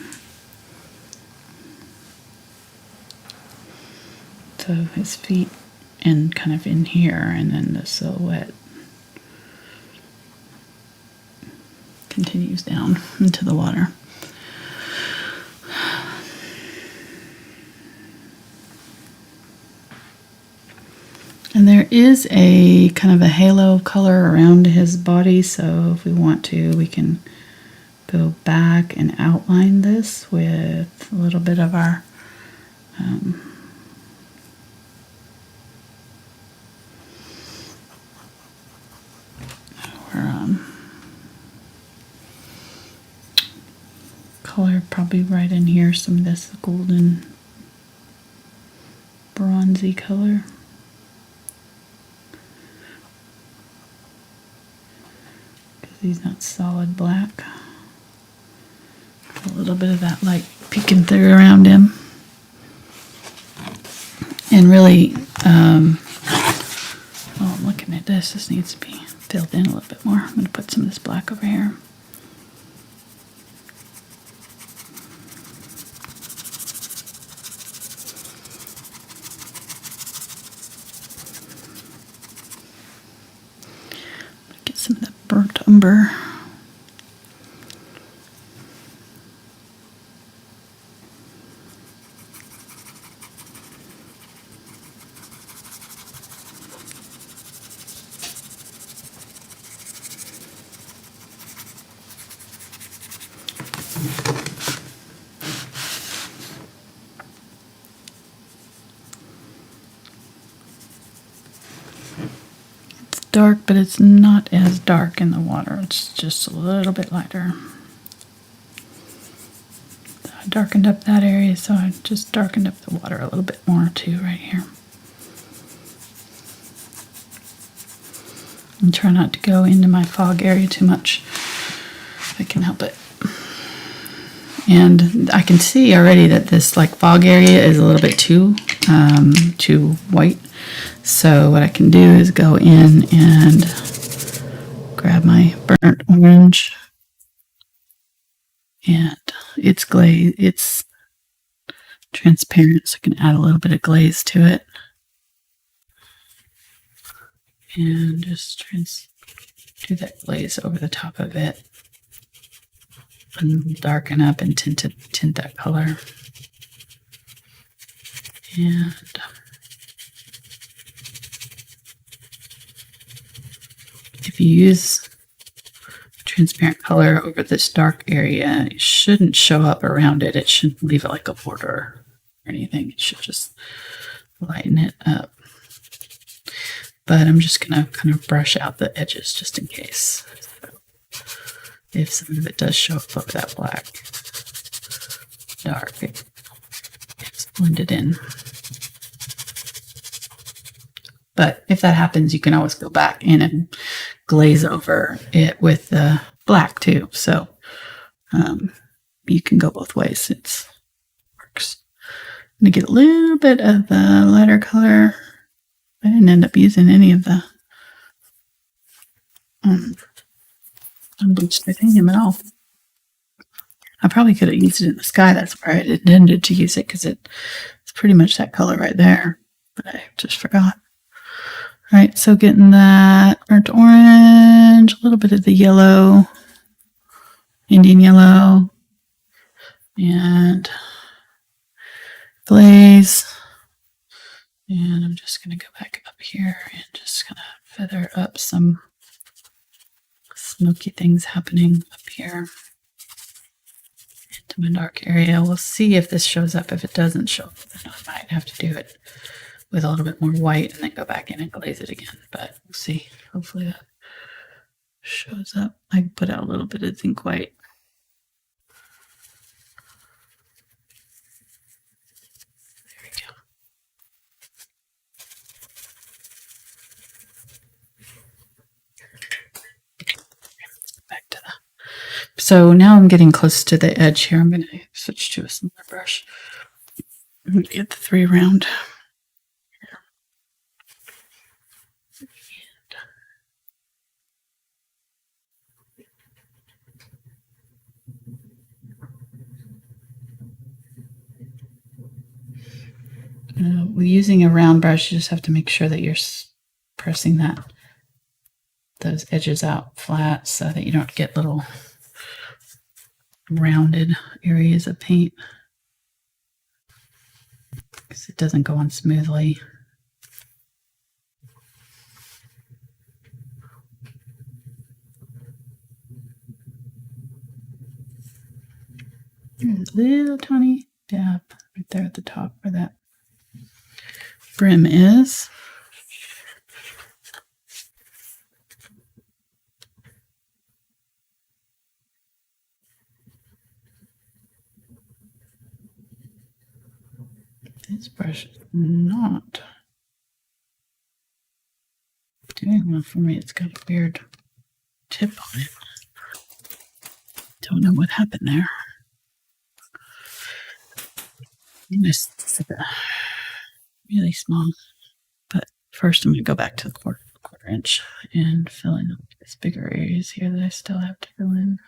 So his feet and kind of in here, and then the silhouette continues down into the water. And there is a kind of a halo color around his body, so if we want to, we can go back and outline this with a little bit of our color, probably right in here, some of this golden bronzy color. Because he's not solid black. A little bit of that light peeking through around him. And really, I'm looking at this. This needs to be filled in a little bit more. I'm going to put some of this black over here. Get some of that burnt umber. Dark, but it's not as dark in the water. It's just a little bit lighter. I darkened up that area, so I just darkened up the water a little bit more too right here. And try not to go into my fog area too much if I can help it. And I can see already that this like fog area is a little bit too white. So what I can do is go in and grab my burnt orange, and it's glaze, it's transparent, so I can add a little bit of glaze to it. And just do that glaze over the top of it and darken up and tint that color. And if you use transparent color over this dark area, it shouldn't show up around it. It shouldn't leave it like a border or anything. It should just lighten it up. But I'm just going to kind of brush out the edges just in case. So if some of it does show up over that black dark, it's blended in. But if that happens, you can always go back in and glaze over it with the black too. So you can go both ways. It works. I'm going to get a little bit of the lighter color. I didn't end up using any of the unbleached titanium at all. I probably could have used it in the sky. That's where I intended to use it, because it's pretty much that color right there. But I just forgot. All right, so getting that burnt orange, a little bit of the yellow, Indian yellow, and glaze. And I'm just going to go back up here and just kind of feather up some smoky things happening up here into my dark area. We'll see if this shows up. If it doesn't show up, then I might have to do it with a little bit more white and then go back in and glaze it again. But we'll see. Hopefully that shows up. I can put out a little bit of zinc white. There we go. Back to the. So now I'm getting close to the edge here. I'm going to switch to a smaller brush. I'm going to get the 3 round. Using a round brush, you just have to make sure that you're pressing those edges out flat so that you don't get little rounded areas of paint, because it doesn't go on smoothly. There's a little tiny dab right there at the top where that brim is. This brush is not doing well for me. It's got a weird tip on it. Don't know what happened there. This is really small, but first I'm going to go back to the quarter inch and fill in these bigger areas here that I still have to fill in.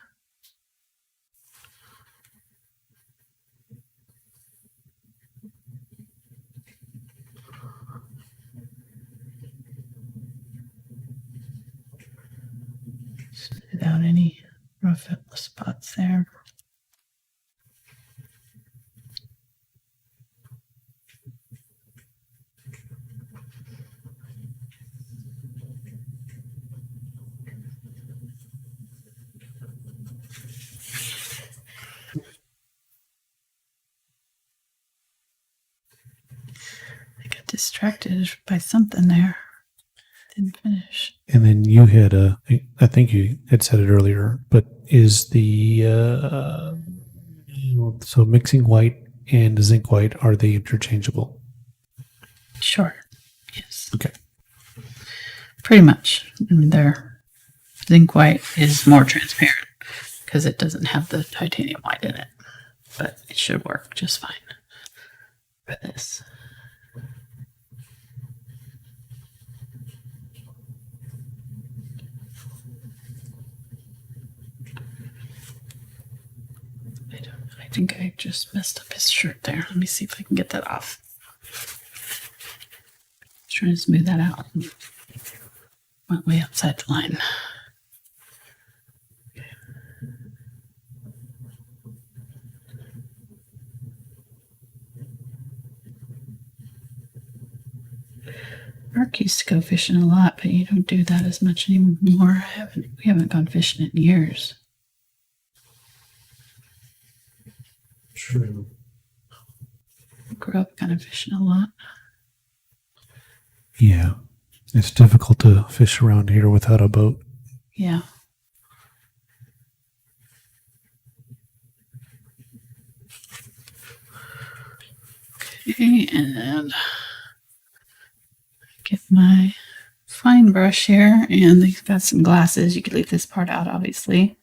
Without any rough spots there. I got distracted by something there. Didn't finish. And then you had I think you had said it earlier, but is the so mixing white and zinc white, are they interchangeable? Sure. Yes. Okay. Pretty much. I mean, their zinc white is more transparent because it doesn't have the titanium white in it, but it should work just fine for this. I think I just messed up his shirt there. Let me see if I can get that off. Trying to smooth that out. Went way outside the line. Mark used to go fishing a lot, but you don't do that as much anymore. We haven't gone fishing in years. True. Grew up kind of fishing a lot. Yeah. It's difficult to fish around here without a boat. Yeah. Okay, and then get my fine brush here, and they've got some glasses. You could leave this part out, obviously,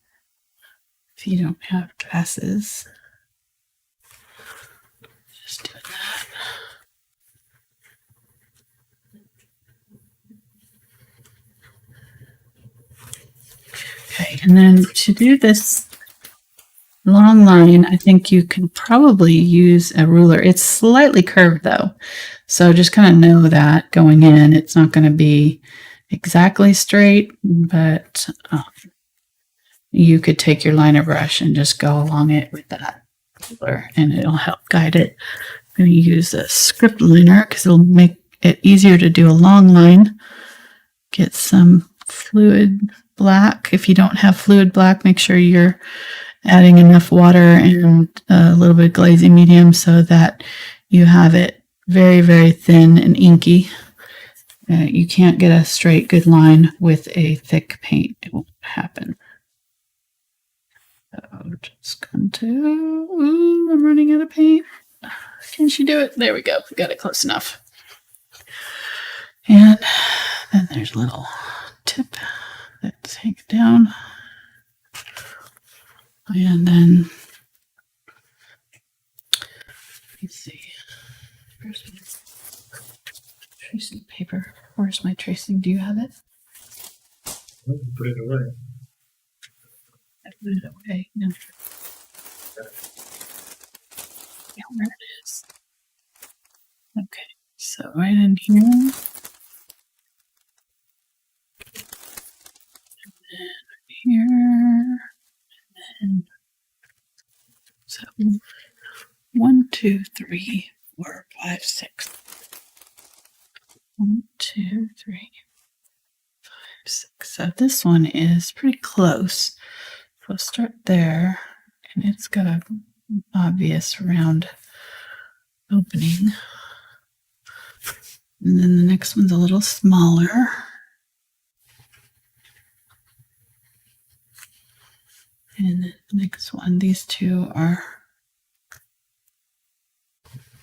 if you don't have glasses. Just do that. Okay, and then to do this long line, I think you can probably use a ruler. It's slightly curved though, so just kind of know that going in, it's not going to be exactly straight, but you could take your liner brush and just go along it with that ruler, and it'll help guide it. I'm going to use a script liner because it'll make it easier to do a long line, get some fluid black. If you don't have fluid black, make sure you're adding enough water and a little bit of glazing medium so that you have it very, very thin and inky. You can't get a straight good line with a thick paint. It won't happen. So just going to, ooh, I'm running out of paint. Can she do it? There we go. We got it close enough. And then there's a little tip that's hanging down. And then, let me see. Where's my tracing paper? Where's my tracing? Do you have it? Put it away. I put it away. No. Yeah, where it is. Okay, so right in here. And then here. And so 1, 2, 3, 4, 5, 6. 1, 2, 3, 5, 6. So this one is pretty close. So I'll start there, and it's got an obvious round opening. And then the next one's a little smaller. And then the next one, these two are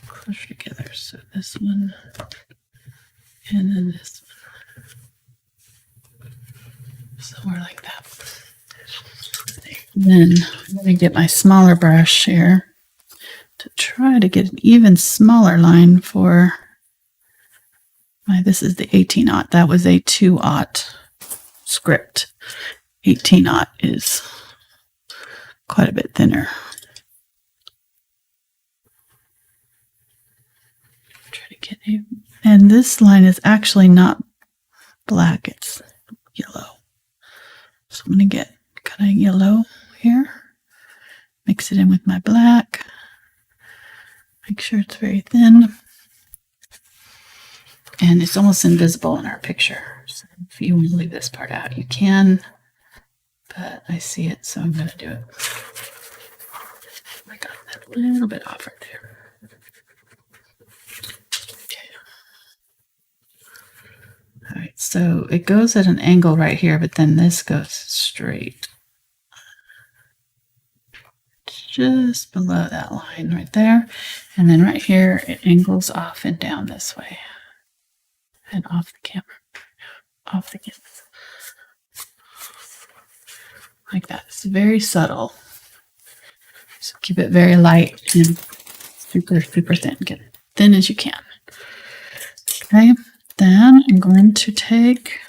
closer together. So this one, and then this one. Somewhere like that. Then I'm going to get my smaller brush here to try to get an even smaller line for my, this is the 18-aught. That was a 2-aught script. 18-aught is quite a bit thinner. Try to get it. And this line is actually not black, it's yellow. So I'm going to get kind of yellow here. Mix it in with my black. Make sure it's very thin. And it's almost invisible in our picture. So if you want to leave this part out, you can. But I see it, so I'm going to do it. I got that a little bit off right there. Okay. All right, so it goes at an angle right here, but then this goes straight. Just below that line right there. And then right here, it angles off and down this way. And off the camera. Off the canvas. Like that. It's very subtle. So keep it very light and super, super thin. Get it thin as you can. Okay. Then I'm going to take,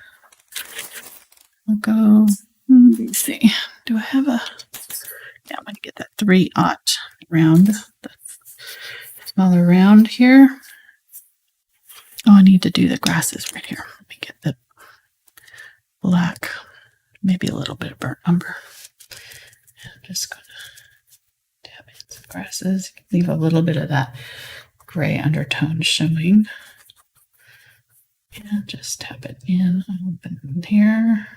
I'll go, let me see. Do I have a, yeah, I'm going to get that 3-aught round. The smaller round here. Oh, I need to do the grasses right here. Let me get the black, maybe a little bit of burnt umber. And I'm just going to dab in some grasses. Leave a little bit of that gray undertone showing. And just tap it in, open here.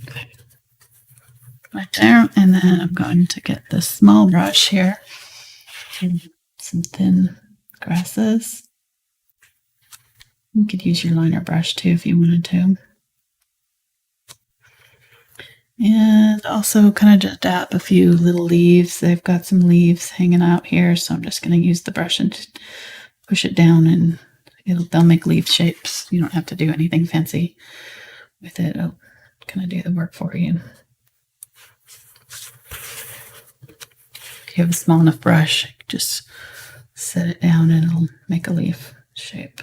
Okay. Right there, and then I'm going to get the small brush here and some thin grasses. You could use your liner brush too if you wanted to. And also kind of just dab a few little leaves. They've got some leaves hanging out here, so I'm just going to use the brush and just push it down, and they'll make leaf shapes. You don't have to do anything fancy with it. It'll kind of do the work for you. If you have a small enough brush, just set it down and it'll make a leaf shape.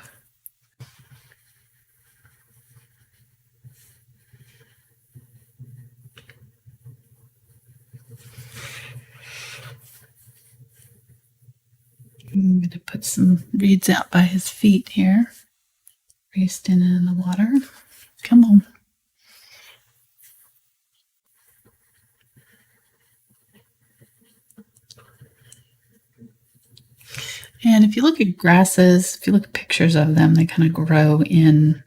I'm going to put some reeds out by his feet here. Raced in the water. Come on. And if you look at grasses, if you look at pictures of them, they kind of grow in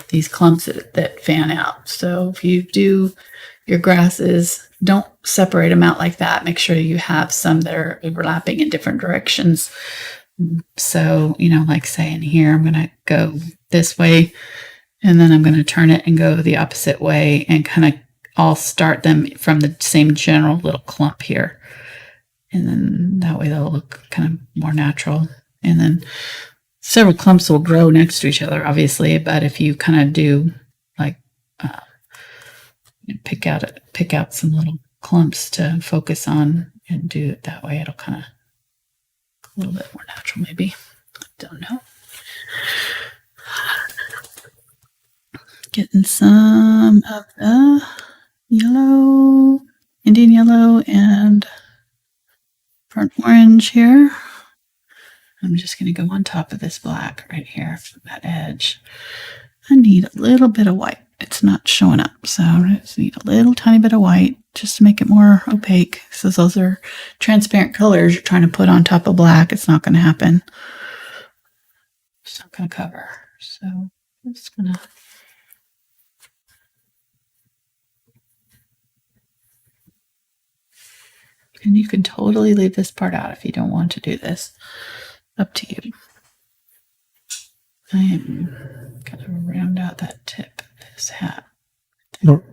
these clumps that fan out. So if you do your grasses, don't separate them out like that. Make sure you have some that are overlapping in different directions. So, like say in here, I'm going to go this way, and then I'm going to turn it and go the opposite way and kind of all start them from the same general little clump here. And then that way they'll look kind of more natural. And then several clumps will grow next to each other, obviously. But if you kind of do like pick out some little clumps to focus on and do it that way, it'll kind of a little bit more natural, maybe. I don't know. Getting some of the yellow, Indian yellow, and burnt orange here. I'm just going to go on top of this black right here from that edge. I need a little bit of white. It's not showing up, so I just need a little tiny bit of white just to make it more opaque. So those are transparent colors you're trying to put on top of black. It's not going to happen. It's not going to cover. So I'm just going to... And you can totally leave this part out if you don't want to do this. Up to you. I am going to round out that tip of this hat.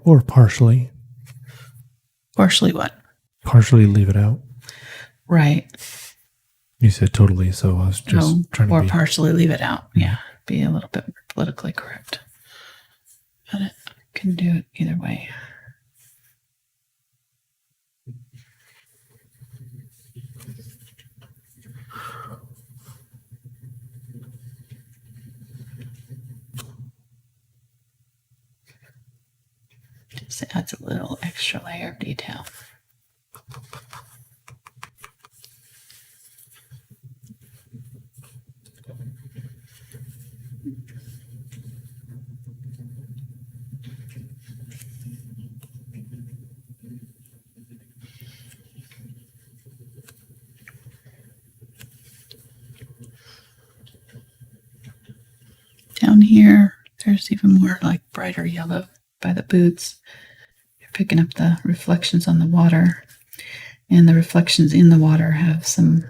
Or partially. Partially what? Partially leave it out. Right. You said totally, so I was just trying to or be... partially leave it out. Yeah. Be a little bit more politically correct. But I can do it either way. Just adds a little extra layer of detail. Down here, there's even more like brighter yellow by the boots. You're picking up the reflections on the water, and the reflections in the water have some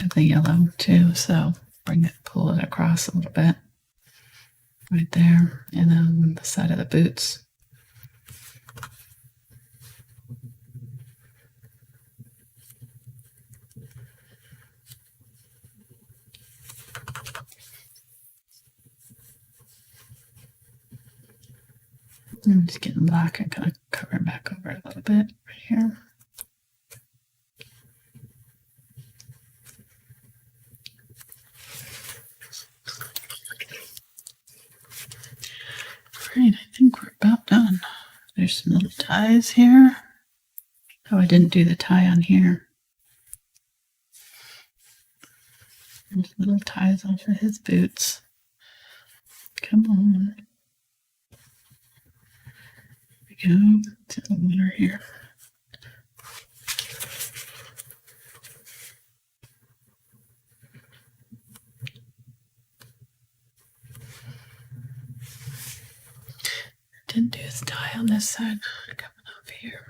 of the yellow too. So pull it across a little bit right there, and then the side of the boots. I'm just getting black and kind of covering back over it a little bit right here. Right, I think we're about done. There's some little ties here. Oh, I didn't do the tie on here. There's little ties off of his boots. Come on. Go to the water here. Didn't do his tie on this side. Coming up here.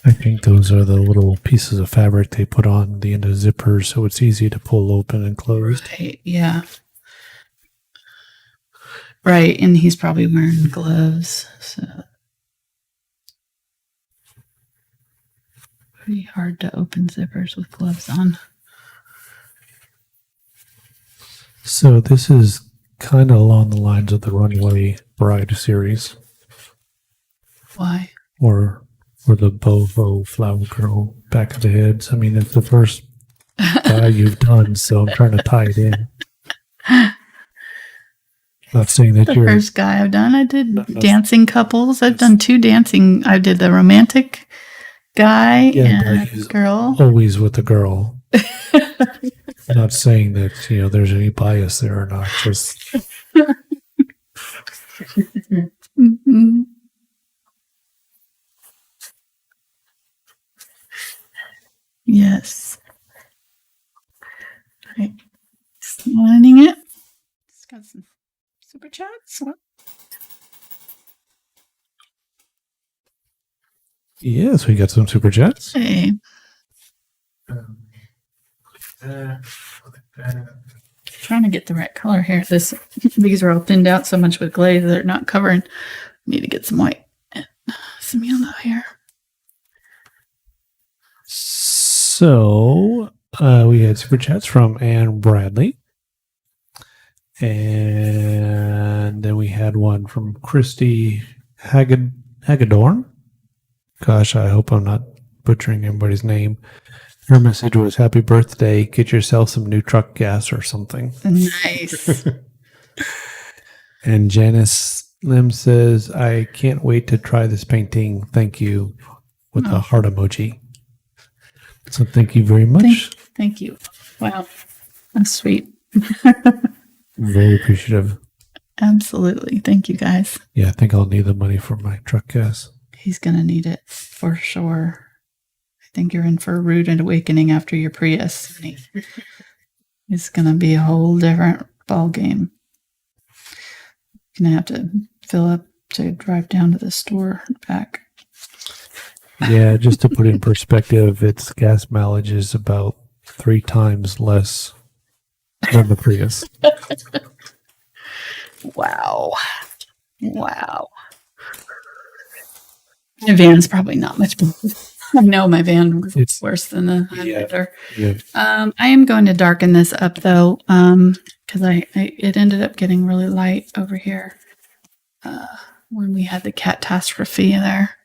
I think those are the little pieces of fabric they put on the end of zippers so it's easy to pull open and close. Right, yeah. Right, and he's probably wearing gloves, so pretty hard to open zippers with gloves on. So this is kind of along the lines of the Runaway Bride series. Why? Or the Boho Flower Girl back of the heads. I mean, it's the first guy you've done, so I'm trying to tie it in. Not saying that The you're... first guy I've done. I did No, dancing couples. I've done 2 dancing. I did the romantic guy and he's girl. always with the girl. Not saying that, there's any bias there or not. Just... Mm-hmm. Yes. Right. Scanning it. It's got some super chats. What? Yes, we got some super chats. Hey. Trying to get the right color here. These are all thinned out so much with glaze they're not covering. Need to get some white and some yellow here. So we had super chats from Anne Bradley. And then we had one from Christy Hagedorn. Gosh, I hope I'm not butchering everybody's name. Her message was, happy birthday. Get yourself some new truck gas or something. Nice. And Janice Lim says, I can't wait to try this painting. Thank you. With a heart emoji. So thank you very much. Thank you. Wow. That's sweet. Very appreciative. Absolutely. Thank you, guys. Yeah, I think I'll need the money for my truck gas. He's going to need it for sure. I think you're in for a rude awakening after your Prius. It's going to be a whole different ball game. Going to have to fill up to drive down to the store and back. Yeah, just to put in perspective, its gas mileage is about 3 times less than the Prius. Wow. Wow. My van's probably not much better. I know my van was worse than the Highlander. Yeah. I am going to darken this up though, because it ended up getting really light over here when we had the catastrophe there.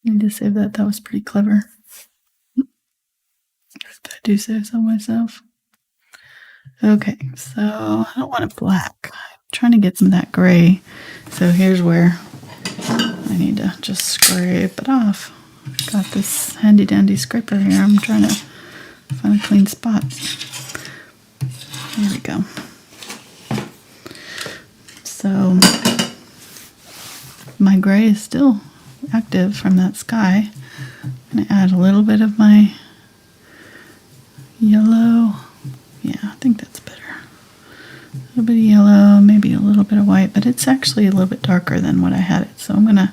Need to save that. That was pretty clever. If I do say so myself. Okay, so I don't want it black. I'm trying to get some of that gray. So here's where I need to just scrape it off. Got this handy dandy scraper here. I'm trying to find a clean spot. There we go. So my gray is still active from that sky. I'm going to add a little bit of my yellow. Yeah, I think that's better. A little bit of yellow, maybe a little bit of white, but it's actually a little bit darker than what I had it. So I'm going to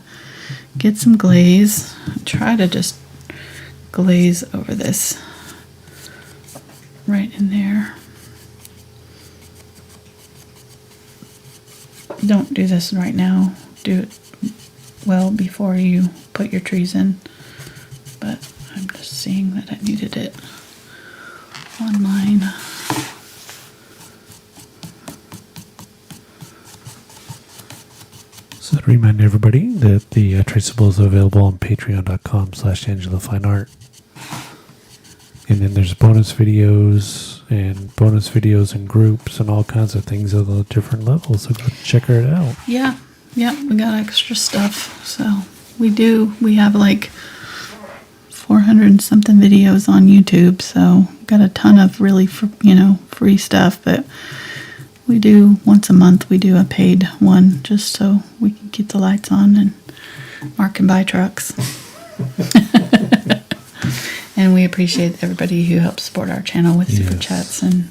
get some glaze. Try to just glaze over this right in there. Don't do this right now. Do it well before you put your trees in. But I'm just seeing that I needed it on mine. So to remind everybody that the Traceable is available on patreon.com/AngelaFineArt. And then there's bonus videos and groups and all kinds of things at the different levels. So go check her out. Yeah, we got extra stuff. So we have like 400 and something videos on YouTube. So got a ton of really, free stuff. But we do once a month, we do a paid one just so we can keep the lights on and Mark can buy trucks. And we appreciate everybody who helps support our channel with super chats and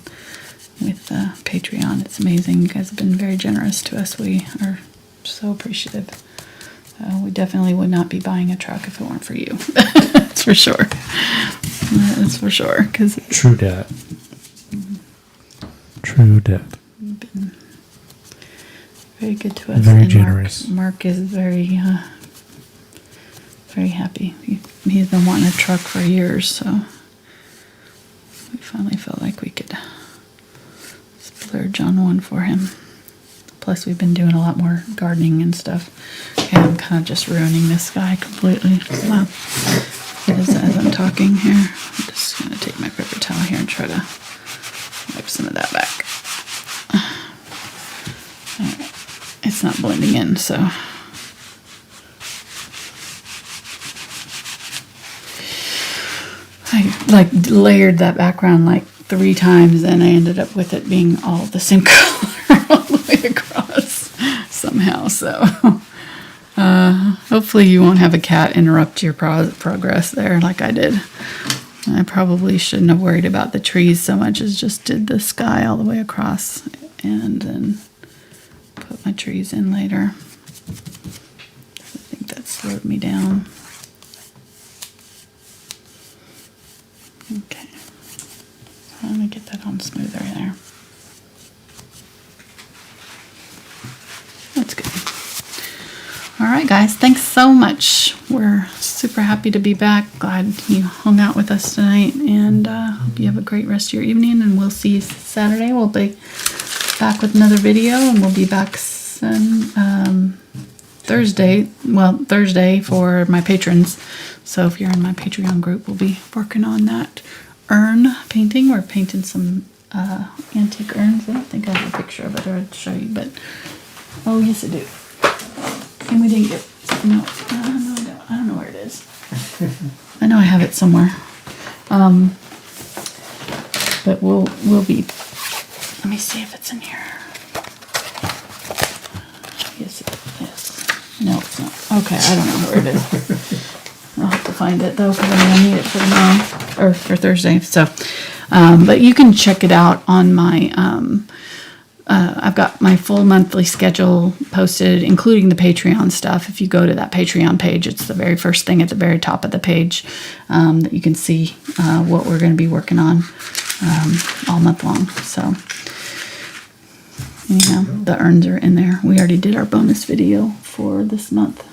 with Patreon. It's amazing. You guys have been very generous to us. We are so appreciative. We definitely would not be buying a truck if it weren't for you. That's for sure. That's for sure. True dat. True dat. You've been very good to us. Very and generous. Mark is very, very happy. He's been wanting a truck for years, so we finally felt like we could splurge on one for him. Plus, we've been doing a lot more gardening and stuff. Okay, I'm kind of just ruining this guy completely. Wow. As I'm talking here, I'm just going to take my paper towel here and try to wipe some of that back. All right. It's not blending in, so. I layered that background 3 times and I ended up with it being all the same color all the way across somehow. So Hopefully you won't have a cat interrupt your progress there like I did. I probably shouldn't have worried about the trees so much as just did the sky all the way across and then put my trees in later. I think that slowed me down. Okay. I'm going to get that on smoother there. That's good. All right, guys. Thanks so much. We're super happy to be back. Glad you hung out with us tonight. And hope you have a great rest of your evening. And we'll see you Saturday. We'll be back with another video. And we'll be back Thursday. Well, Thursday for my patrons. So if you're in my Patreon group, we'll be working on that urn painting. We're painting some antique urns. I don't think I have a picture of it or I'd show you, but oh yes I do. And we didn't get no, I don't know where it is. I know I have it somewhere. But we'll be. Let me see if it's in here. Yes it is. No, it's not. Okay, I don't know where it is. I'll have to find it though because I'm gonna need it for tomorrow or for Thursday. So, but you can check it out on my. I've got my full monthly schedule posted, including the Patreon stuff. If you go to that Patreon page, it's the very first thing at the very top of the page that you can see what we're going to be working on all month long. So, anyhow, the urns are in there. We already did our bonus video for this month.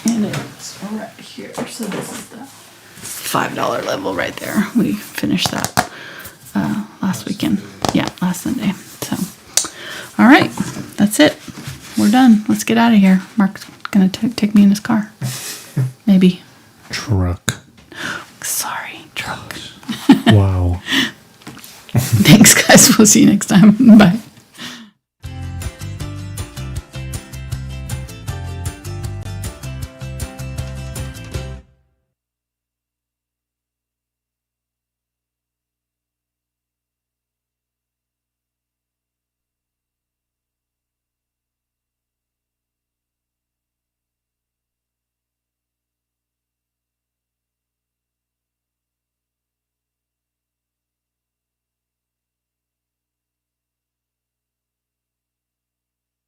And it's right here. So this is the $5 level right there. We finished that last weekend. Yeah, last Sunday. So, all right, that's it. We're done. Let's get out of here. Mark's gonna take me in his car. Maybe. Truck. Sorry, truck. Wow. Thanks, guys. We'll see you next time. Bye.